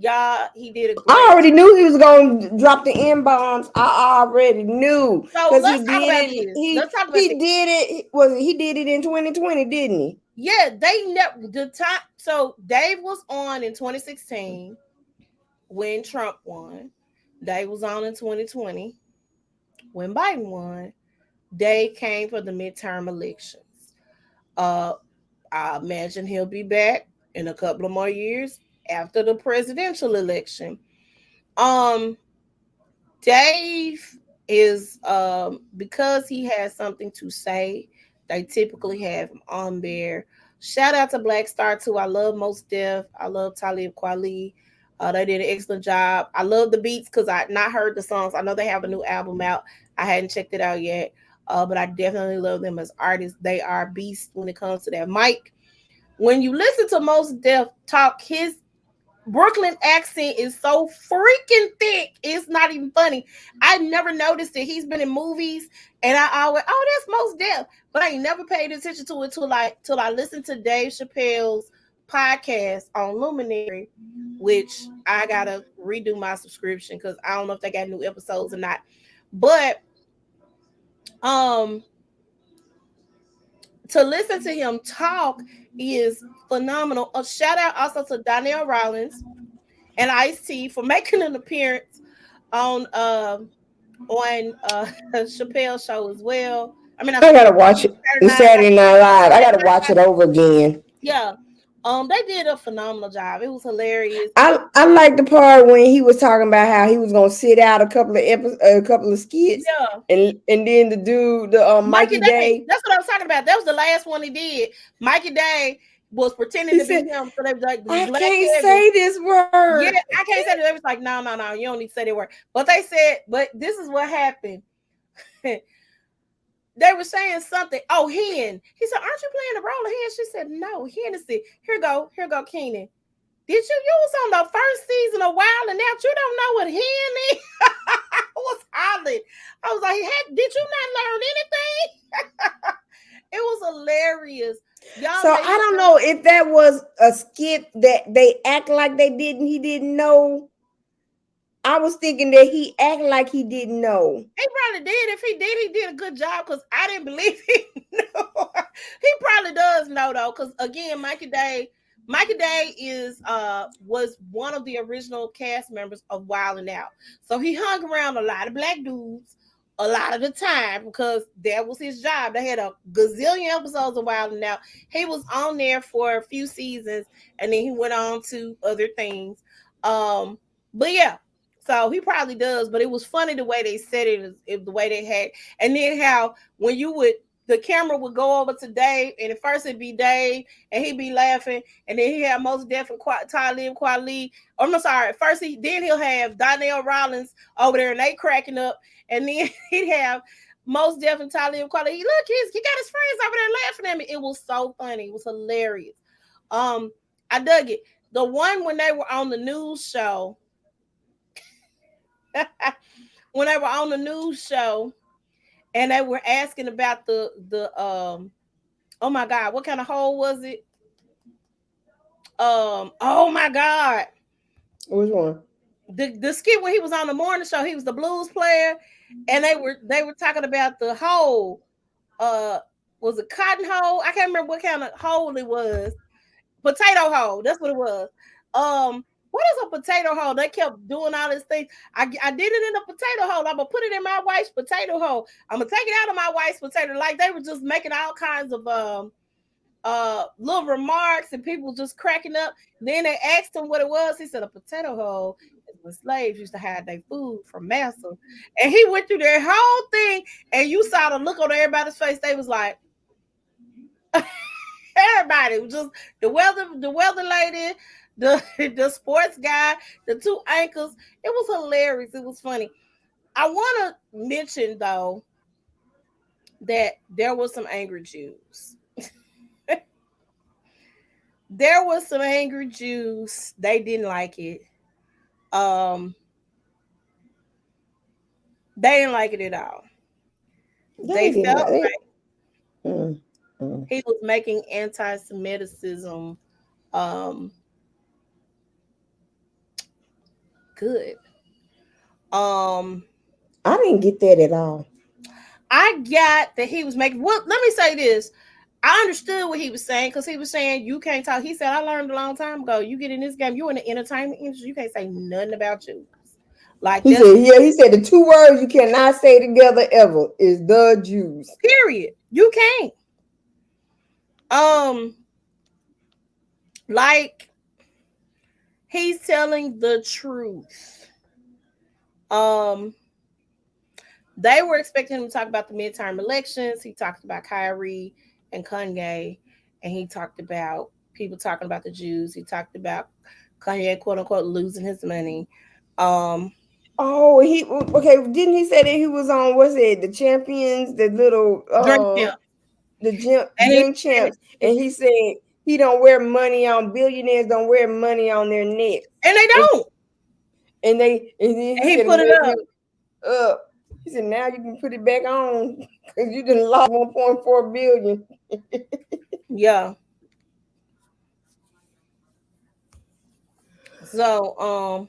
Y'all, he did a I great already knew he was gonna drop the N bombs. I already knew So because he let's talk did about it. this. He Let's talk about he this. did it. Was it? He did it in 2020, didn't he? Yeah, they never the time. So Dave was on in 2016 when Trump won. Dave was on in 2020 when Biden won. Dave came for the midterm elections. Uh, I imagine he'll be back in a couple of more years after the presidential election. Um, Dave is because he has something to say, they typically have him on there. Shout out to Black Star too. I love Most Def. I love Talib Kweli. They did an excellent job. I love the beats because I not heard the songs. I know they have a new album out. I hadn't checked it out yet. But I definitely love them as artists. They are beasts when it comes to that mic. When you listen to Most Def talk, his Brooklyn accent is so freaking thick. It's not even funny. I never noticed it. He's been in movies, and I always, oh, that's Most Def, but I ain't never paid attention to it till I listened to Dave Chappelle's podcast on Luminary, which I gotta redo my subscription because I don't know if they got new episodes or not. But um, to listen to him talk is phenomenal. A shout out also to Donnell Rollins and Ice T for making an appearance on Chappelle's show as well. I mean, not I gotta Chappelle, watch it. Saturday The Night Live. Saturday Night Live. I gotta watch it over again. Yeah, they did a phenomenal job. It was hilarious. I like the part when he was talking about how he was gonna sit out a couple of a couple of skits, Yeah, and then the dude, the Mikey Mikey Day. Day, That's what I was talking about. That was the last one he did. Mikey Day was pretending he to be said, him, so they was like "I Black can't Kevin. say this word." Yeah, I can't say that. They was like, no, no, no, you don't need to say that word. But they said, but this is what happened. They were saying something. Oh, Hen. He said, aren't you playing the role of Hen? She said, no, Hennessy. Here go, Keenan. Did you was on the first season a while and now you don't know what hen is? I was hollering. I was like, did you not learn anything? It was hilarious. Y'all, So I don't know if that was a skit that they act like he didn't know. I was thinking that he acted like he didn't know. He probably did. If he did a good job because I didn't believe he knew. He probably does know though, because again, Mikey Day is was one of the original cast members of Wild 'N Out. So he hung around a lot of black dudes a lot of the time because that was his job. They had a gazillion episodes of Wild 'N Out. He was on there for a few seasons and then he went on to other things. But yeah, so he probably does, but it was funny the way they said it the way they had, and then how when the camera would go over to Dave, and at first it'd be Dave, and he'd be laughing, and then he had Most Def and Talib Kweli. I'm sorry. At first then he'll have Donnell Rollins over there, and they cracking up, and then he'd have Most Def and Talib Kweli. Look, he got his friends over there laughing at me. It was so funny. It was hilarious. I dug it. The one when they were on the news show. When they were on the news show and they were asking about the oh my god, what kind of hole was it? Oh my god. Which one? The skit when he was on the morning show, he was the blues player, and they were talking about the hole. Was it cotton hole? I can't remember what kind of hole it was. Potato hole. That's what it was. What is a potato hole? They kept doing all this thing. I did it in a potato hole. I'm gonna put it in my wife's potato hole. I'm gonna take it out of my wife's potato. Like they were just making all kinds of little remarks and people just cracking up. Then they asked him what it was. He said a potato hole is when slaves used to hide their food from master. And he went through their whole thing, and you saw the look on everybody's face. They was like, everybody was just the weather lady, the sports guy, the two anchors. It was hilarious. It was funny. I want to mention though that there was some angry Jews. There was some angry Jews. They didn't like it. They didn't like it at all. They felt like he was making anti-Semitism good. I didn't get that at all. I got that he was making. Well, let me say this. I understood what he was saying because he was saying you can't talk. He said, I learned a long time ago. You get in this game, you're in the entertainment industry. You can't say nothing about Jews. Like he said the two words you cannot say together ever is the Jews. Period. You can't. Like he's telling the truth. They were expecting him to talk about the midterm elections. He talked about Kyrie and Kanye, and he talked about people talking about the Jews. He talked about Kanye, quote unquote, losing his money. Didn't he say that he was on the champions, the little drink champs, and he said he don't wear money on billionaires, don't wear money on their neck, and they don't. And he put it up. He said, now you can put it back on because you done lost 1.4 billion. Yeah. So,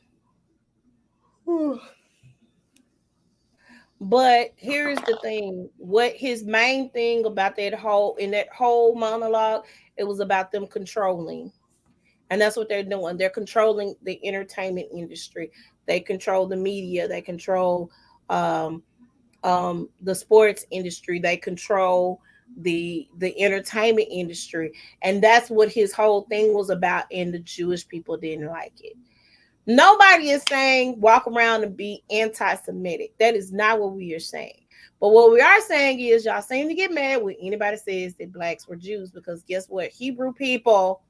but here's the thing. What his main thing about that whole monologue, it was about them controlling. And that's what they're doing. They're controlling the entertainment industry. They control the media. They control the sports industry. They control the entertainment industry. And that's what his whole thing was about. And the Jewish people didn't like it. Nobody is saying walk around and be anti-Semitic. That is not what we are saying. But what we are saying is y'all seem to get mad when anybody says that blacks were Jews, because guess what? Hebrew people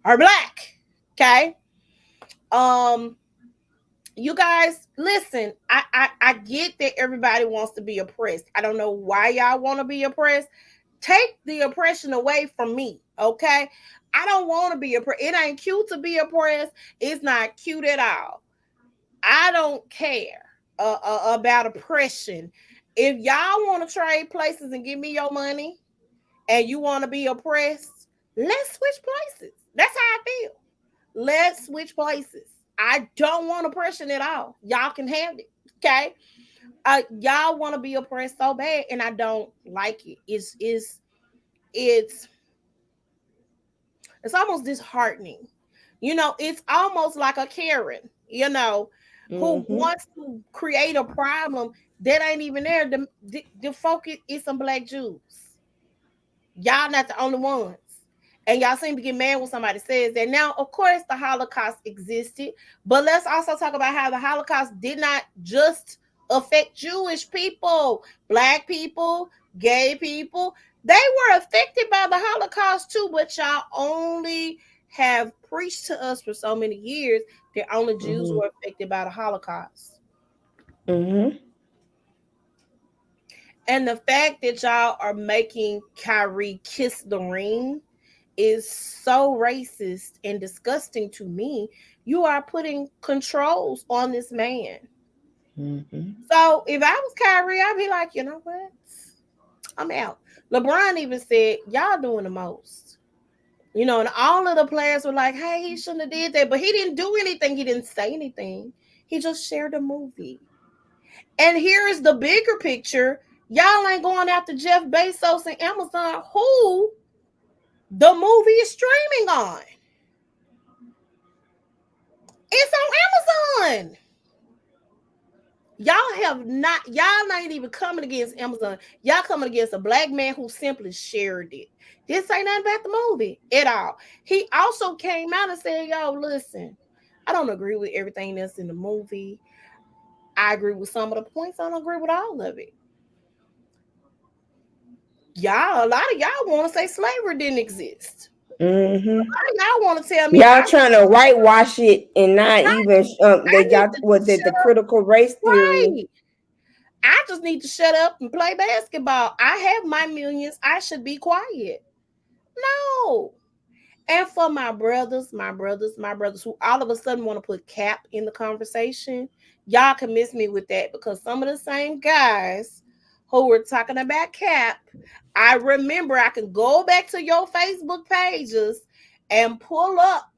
are black. Okay. You guys, listen, I get that everybody wants to be oppressed. I don't know why y'all want to be oppressed. Take the oppression away from me, okay? I don't want to be oppressed. It ain't cute to be oppressed. It's not cute at all. I don't care about oppression. If y'all want to trade places and give me your money and you want to be oppressed, let's switch places. That's how I feel. Let's switch places. I don't want oppression at all. Y'all can have it, okay? Y'all want to be oppressed so bad, and I don't like it. It's almost disheartening. You know, it's almost like a Karen, you know, who wants to create a problem that ain't even there. The focus is some black Jews. Y'all not the only ones. And y'all seem to get mad when somebody says that. Now, of course, the Holocaust existed, but let's also talk about how the Holocaust did not just affect Jewish people, black people, gay people. They were affected by the Holocaust too, but y'all only have preached to us for so many years that only Jews were affected by the Holocaust. And the fact that y'all are making Kyrie kiss the ring is so racist and disgusting to me. You are putting controls on this man. So if I was Kyrie, I'd be like, you know what? I'm out. LeBron even said, y'all doing the most. You know, and all of the players were like, hey, he shouldn't have did that. But he didn't do anything. He didn't say anything. He just shared a movie. And here is the bigger picture. Y'all ain't going after Jeff Bezos and Amazon, who the movie is streaming on. It's on Amazon. Y'all not even coming against Amazon. Y'all coming against a black man who simply shared it. This ain't nothing about the movie at all. He also came out and said, yo, listen, I don't agree with everything that's in the movie. I agree with some of the points. I don't agree with all of it. A lot of y'all want to say slavery didn't exist. Mm-hmm. A lot of y'all want to tell me y'all trying to whitewash it and not even they got was it the critical race theory? Right. I just need to shut up and play basketball. I have my millions. I should be quiet. No. And for my brothers who all of a sudden want to put Cap in the conversation, y'all can miss me with that, because some of the same guys who were talking about Cap, I remember, I can go back to your Facebook pages and pull up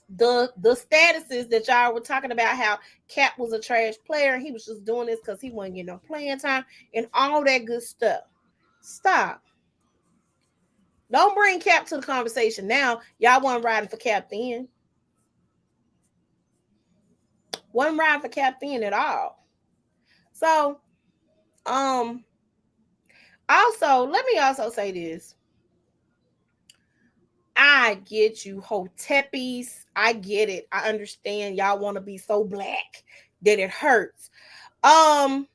the statuses that y'all were talking about, how Cap was a trash player and he was just doing this because he wasn't getting no playing time and all that good stuff. Stop. Don't bring Cap to the conversation now. Y'all wasn't riding for Cap then. Wasn't riding for Cap then at all. So, also, let me also say this. I get you, Hotepis. I get it. I understand y'all want to be so black that it hurts. I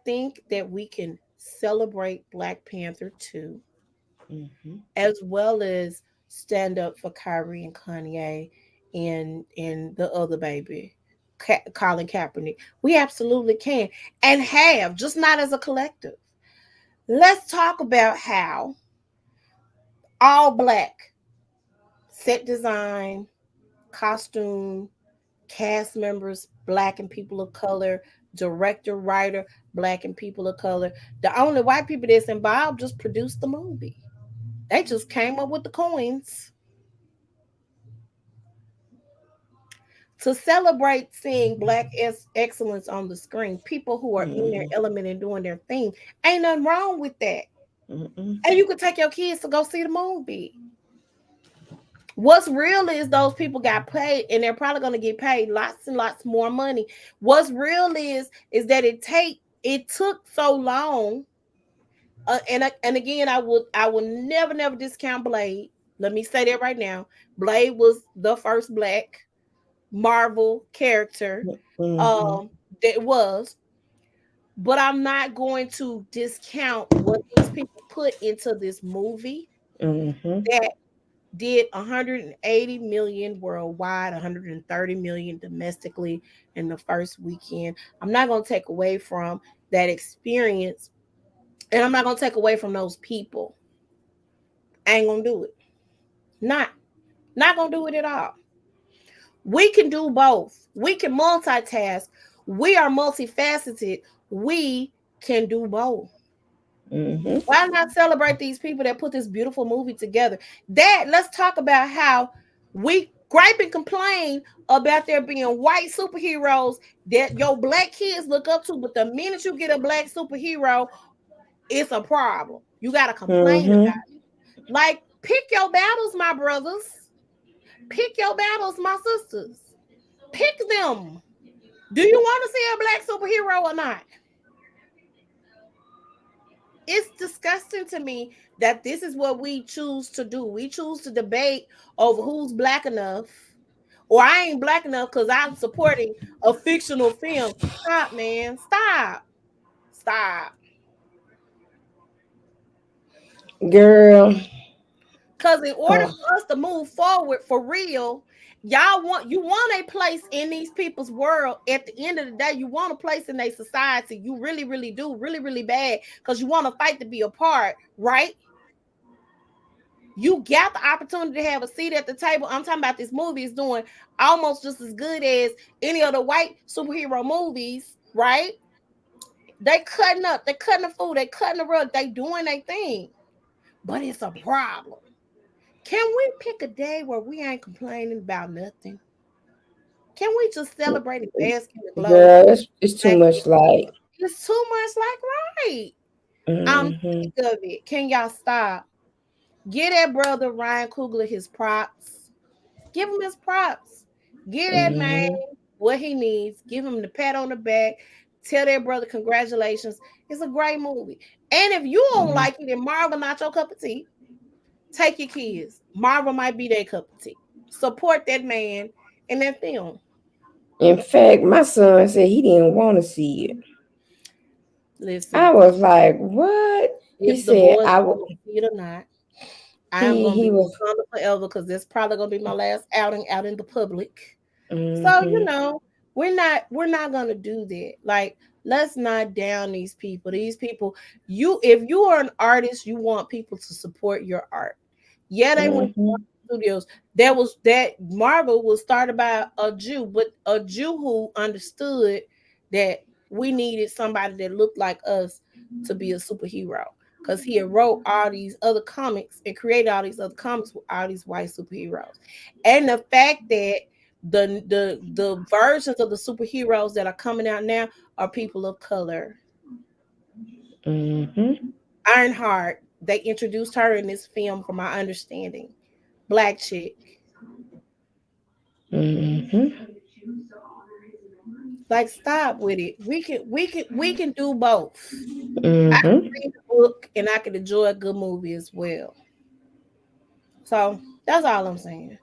think that we can celebrate Black Panther 2, as well as stand up for Kyrie and Kanye and the other baby, Colin Kaepernick. We absolutely can, and have, just not as a collective. Let's talk about how all Black set design, costume, cast members, Black and people of color, director, writer, Black and people of color. The only white people that's involved just produced the movie. They just came up with the coins. To celebrate seeing Black excellence on the screen, people who are in their element and doing their thing, ain't nothing wrong with that. And you could take your kids to go see the movie. What's real is those people got paid, and they're probably going to get paid lots and lots more money. What's real is that it took so long. And again, I will never discount Blade. Let me say that right now. Blade was the first Black Marvel character that was, but I'm not going to discount what these people put into this movie that did 180 million worldwide, 130 million domestically in the first weekend. I'm not going to take away from that experience, and I'm not going to take away from those people. I ain't going to do it. Not going to do it at all. We can do both. We can multitask. We are multifaceted. We can do both. Why not celebrate these people that put this beautiful movie together? Let's talk about how we gripe and complain about there being white superheroes that your Black kids look up to, but the minute you get a Black superhero, it's a problem. You got to complain about it. Like, pick your battles, my brothers. Pick your battles, my sisters. Pick them. Do you want to see a Black superhero or not? It's disgusting to me that this is what we choose to do. We choose to debate over who's Black enough, or I ain't Black enough because I'm supporting a fictional film. Stop, man. Stop. Girl. Because in order for us to move forward for real, you want a place in these people's world. At the end of the day, you want a place in their society. You really, really do, really, really bad, because you want to fight to be a part, right? You got the opportunity to have a seat at the table. I'm talking about this movie is doing almost just as good as any of the white superhero movies, right? They cutting up, they cutting the food, they cutting the rug, they doing their thing. But it's a problem. Can we pick a day where we ain't complaining about nothing? Can we just celebrate and bask in the glow? Girl, it's too much like. It's too much like right. I'm Mm-hmm. sick of it. Can y'all stop? Give that brother Ryan Coogler his props. Give him his props. Give that man Mm-hmm. what he needs. Give him the pat on the back. Tell that brother congratulations. It's a great movie. And if you don't Mm-hmm. like it and Marvel not your cup of tea, take your kids. Marvel might be their cup of tea. Support that man in that film. In fact, my son said he didn't want to see it. I Listen, was like, "What?" He if the said, boys "I want will." to see it or not, I am He gonna he be was. Wakanda forever because this probably gonna be my last outing out in the public. So Mm-hmm. we're not gonna do that. Like, let's not down these people. These people, if you are an artist, you want people to support your art. Yeah, they went to Mm-hmm. studios. That Marvel was started by a Jew, but a Jew who understood that we needed somebody that looked like us to be a superhero. Because he had wrote all these other comics and created all these other comics with all these white superheroes. And the fact that the versions of the superheroes that are coming out now are people of color. Mm-hmm. Ironheart, they introduced her in this film, from my understanding. Black chick. Mm-hmm. Like, stop with it. We can do both. I can Mm-hmm. read a book and I can enjoy a good movie as well. So that's all I'm saying.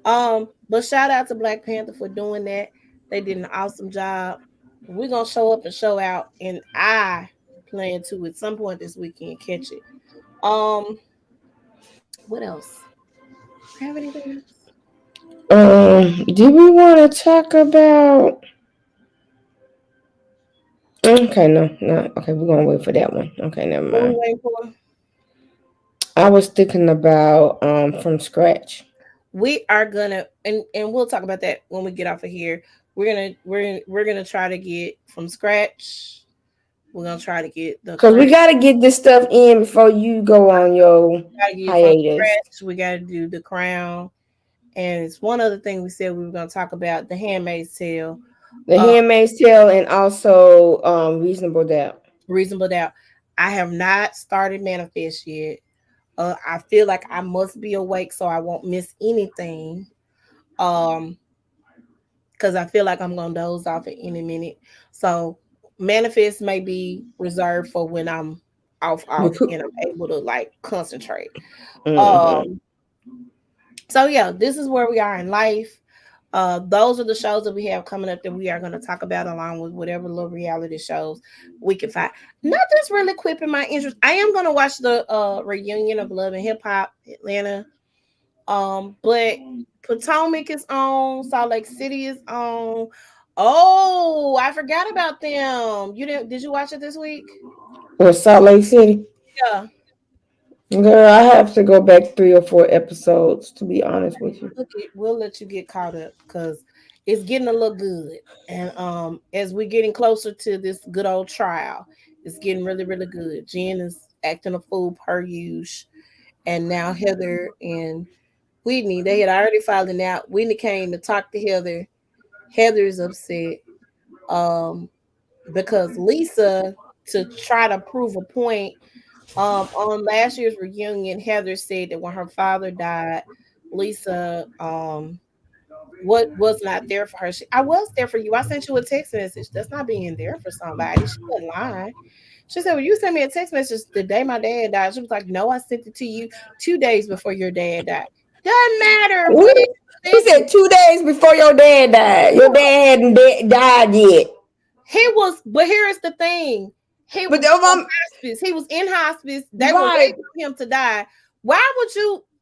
But shout out to Black Panther for doing that. They did an awesome job. We're gonna show up and show out, and I plan to at some point this weekend catch it. Um, what else? Have anything else? Do we want to talk about? Okay, no, no. Okay, we're gonna wait for that one. Okay, never What we mind. waiting for? I was thinking about from scratch. We are gonna, and we'll talk about that when we get off of here. We're gonna try to get from scratch. We're gonna try to get the Cause we crown. gotta get this stuff in before you go on your Gotta get from hiatus. scratch. We gotta do the crown. And it's one other thing we said we were gonna talk about, the Handmaid's Tale. The Uh, Handmaid's Tale and also Reasonable Doubt. Reasonable Doubt. I have not started Manifest yet. I feel like I must be awake so I won't miss anything. Um, because I feel like I'm gonna doze off at any minute. So Manifest may be reserved for when I'm off and I'm able to like concentrate. Mm-hmm. Um, so yeah, this is where we are in life. Those are the shows that we have coming up that we are going to talk about, along with whatever little reality shows we can find. Nothing's really quipping my interest. I am going to watch the reunion of Love and Hip Hop Atlanta. But Potomac is on, Salt Lake City is on. Oh, I forgot about them. Did you watch it this week? Or Salt Lake City. Yeah. Girl, I have to go back 3 or 4 episodes to be honest with you. We'll let you get caught up because it's getting a little good. And as we're getting closer to this good old trial, it's getting really, really good. Jen is acting a fool per usual. And now Heather and Whitney, they had already filed it out. Whitney came to talk to Heather. Heather is upset um, because Lisa, to try to prove a point, on last year's reunion, Heather said that when her father died, Lisa what was not there for her. I was there for you. I sent you a text message. That's not being there for somebody. She wasn't lying. She said, well, you sent me a text message the day my dad died. She was like, no, I sent it to you 2 days before your dad died. Doesn't matter when What? He sent said it. 2 days before your dad died. Your dad hadn't died yet. He was, but here's the thing. He But was on hospice. He was in hospice. They were right. waiting for him to die. Why would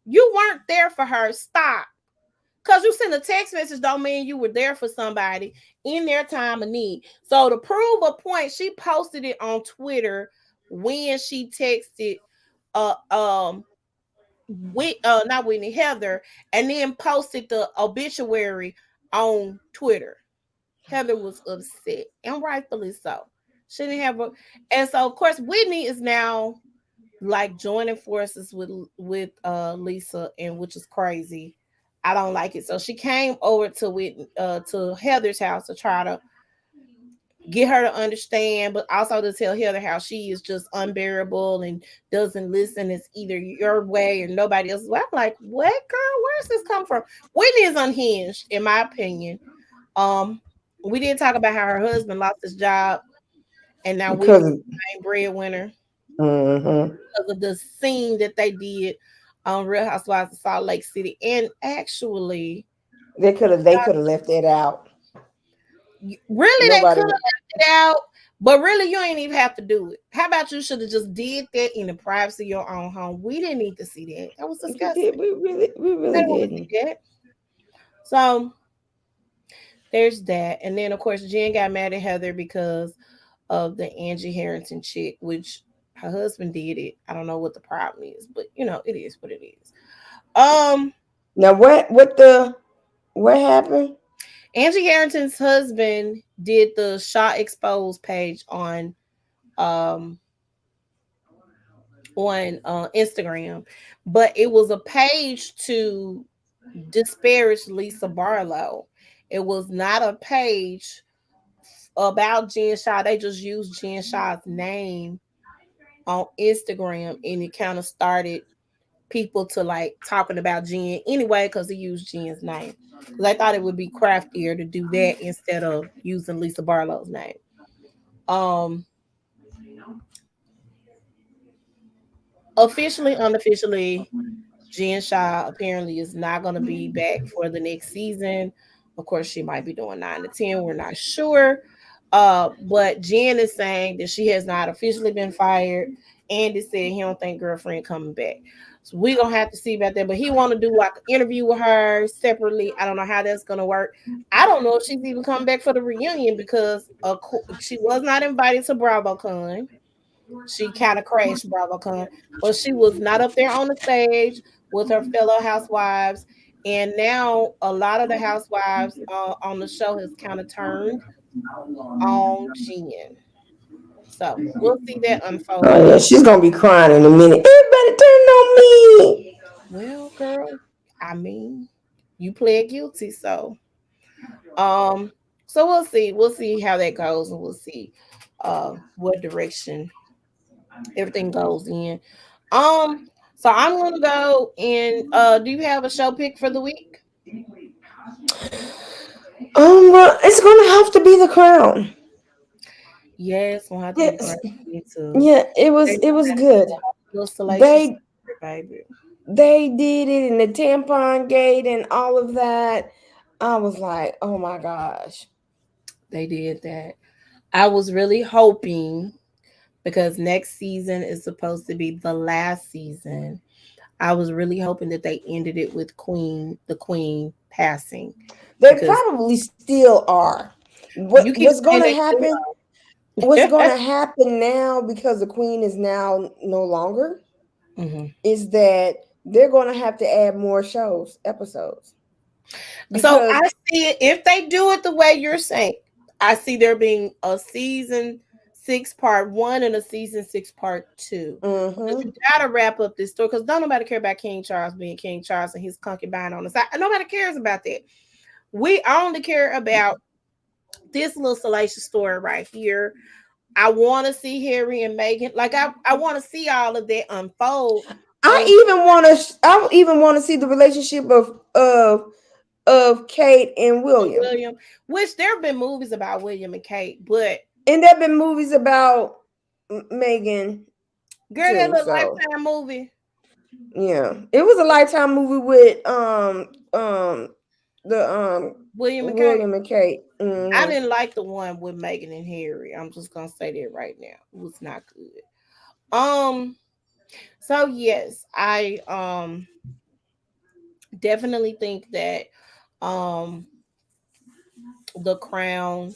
you weren't there for her? Stop. Because you sent a text message don't mean you were there for somebody in their time of need. So to prove a point, she posted it on Twitter when she texted uh um not Whitney, Heather, and then posted the obituary on Twitter. Heather was upset, and rightfully so. She didn't have a, and so of course Whitney is now like joining forces with Lisa, and which is crazy. I don't like it. So she came over to Heather's house to try to get her to understand, but also to tell Heather how she is just unbearable and doesn't listen. It's either your way or nobody else's way. I'm like, what, girl? Where's this come from? Whitney is unhinged, in my opinion. Um, we did talk about how her husband lost his job, and now Whitney because is the main breadwinner mm-hmm. because of the scene that they did on Real Housewives of Salt Lake City. And actually, they could have left that out. really, they Nobody could have would. left it out, but really, you ain't even have to do it. How about you should have just did that in the privacy of your own home? We didn't need to see that. That was We did. disgusting. We I really didn't want to didn't. see that. So there's that. And then, of course, Jen got mad at Heather because of the Angie Harrington chick, which her husband did it. I don't know what the problem is, but it is what it is. Um, Now what happened? Angie Harrington's husband did the Shot Exposed page um on Instagram, but it was a page to disparage Lisa Barlow. It was not a page about Jen Shaw. They just used Jen Shaw's name on Instagram, and it kind of started people to like talking about Jen anyway because he used Jen's name. Because I thought it would be craftier to do that instead of using Lisa Barlow's name. Um, Officially, unofficially, Jen Shaw apparently is not going to be back for the next season. Of course, she might be doing 9 to 10. We're not sure. But Jen is saying that she has not officially been fired. Andy said he don't think girlfriend coming back. So we're gonna have to see about that. But he want to do like an interview with her separately. I don't know how that's gonna work. I don't know if she's even coming back for the reunion because she was not invited to BravoCon. She kind of crashed BravoCon, but she was not up there on the stage with her fellow housewives. And now a lot of the housewives on the show has kind of turned on Jen. So we'll see that unfold. Oh yeah, she's gonna be crying in a minute. Everybody turned on me. Well, girl, I mean, you pled guilty, um, so we'll see. We'll see how that goes, and we'll see what direction everything goes in. So I'm gonna go and do you have a show pick for the week? Well, it's gonna have to be The Crown. Yes, we'll have to be the Yes, correct me too. yeah, it was They it was good. little salacious They baby. they did it in the tampon gate and all of that. I was like, oh my gosh. They did that. I was really hoping because next season is supposed to be the last season. I was really hoping that they ended it with the queen passing They because probably still are. you keep What's saying gonna they happen? What's still gonna happen now because the queen is now no longer are. is that they're gonna have to add more episodes. So Because I see it if they do it the way you're saying. I see there being a season 6 part 1 and a season 6 part 2. Because mm-hmm, you gotta wrap up this story because don't nobody care about King Charles being King Charles and his concubine on the side. Nobody cares about that. We only care about this little salacious story right here. I want to see Harry and Meghan. Like I want to see all of that unfold. I even want to see the relationship of Kate and William. William, which there have been movies about William and Kate, but And there have been movies about Megan girl, that too. little So Lifetime movie. yeah, it was a Lifetime movie with the William and Kate. William and Kate. I Mm-hmm. didn't like the one with Megan and Harry. I'm just gonna say that right now. It was not good. Um, so yes, I definitely think that um The Crown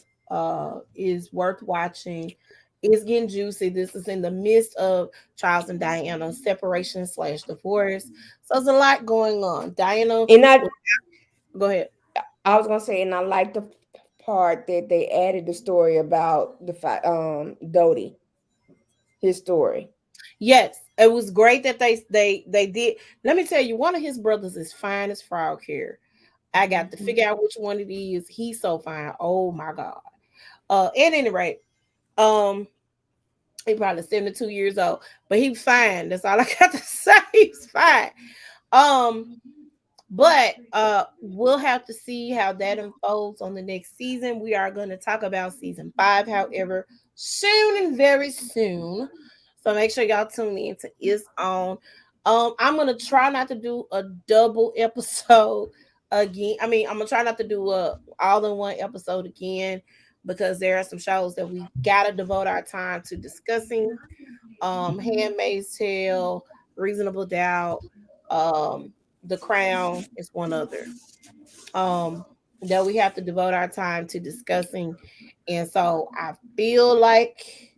is worth watching. It's getting juicy. This is in the midst of Charles and Diana's separation slash divorce. So there's a lot going on. Diana, And go ahead. I was gonna say, and I like the part that they added the story about the Dodie, his story. Yes, it was great that they did. Let me tell you, one of his brothers is fine as frog hair. I got to figure out which one it is. He's so fine. Oh my god. At any rate, um, he probably 72 years old, but he's fine. That's all I got to say. He's fine. Um, but we'll have to see how that unfolds on the next season. We are going to talk about season 5, however, soon and very soon. So make sure y'all tune in to Is On. I'm gonna try not to do a double episode again. I mean, I'm gonna try not to do a all in one episode again because there are some shows that we gotta devote our time to discussing. Handmaid's Tale, Reasonable Doubt, The Crown is one other. Um, that we have to devote our time to discussing, and so I feel like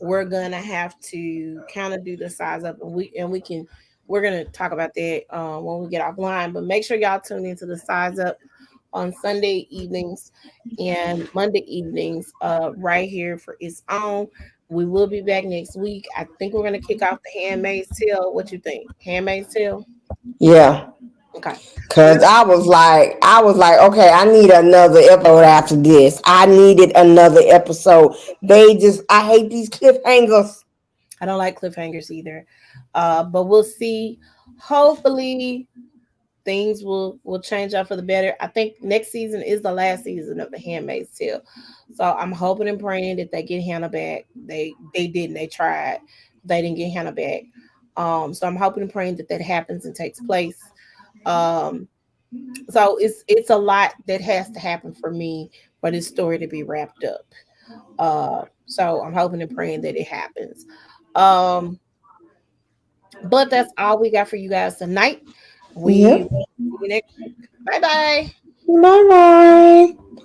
we're gonna have to kind of do the size up, and we can we're gonna talk about that when we get offline. But make sure y'all tune into the size up on Sunday evenings and Monday evenings, right here for Its Own. We will be back next week. I think we're gonna kick off the Handmaid's Tale. What you think? Handmaid's Tale? Yeah. Okay. Cause I was like, okay, I need another episode after this. I needed another episode. I hate these cliffhangers. I don't like cliffhangers either. But we'll see. Hopefully things will change up for the better. I think next season is the last season of the Handmaid's Tale. So I'm hoping and praying that they get Hannah back. They didn't. They tried. They didn't get Hannah back. So I'm hoping and praying that that happens and takes place. Um, so it's a lot that has to happen for me for this story to be wrapped up. So I'm hoping and praying that it happens. Um, but that's all we got for you guys tonight. We Yep. will see you next week. Bye bye. Bye bye.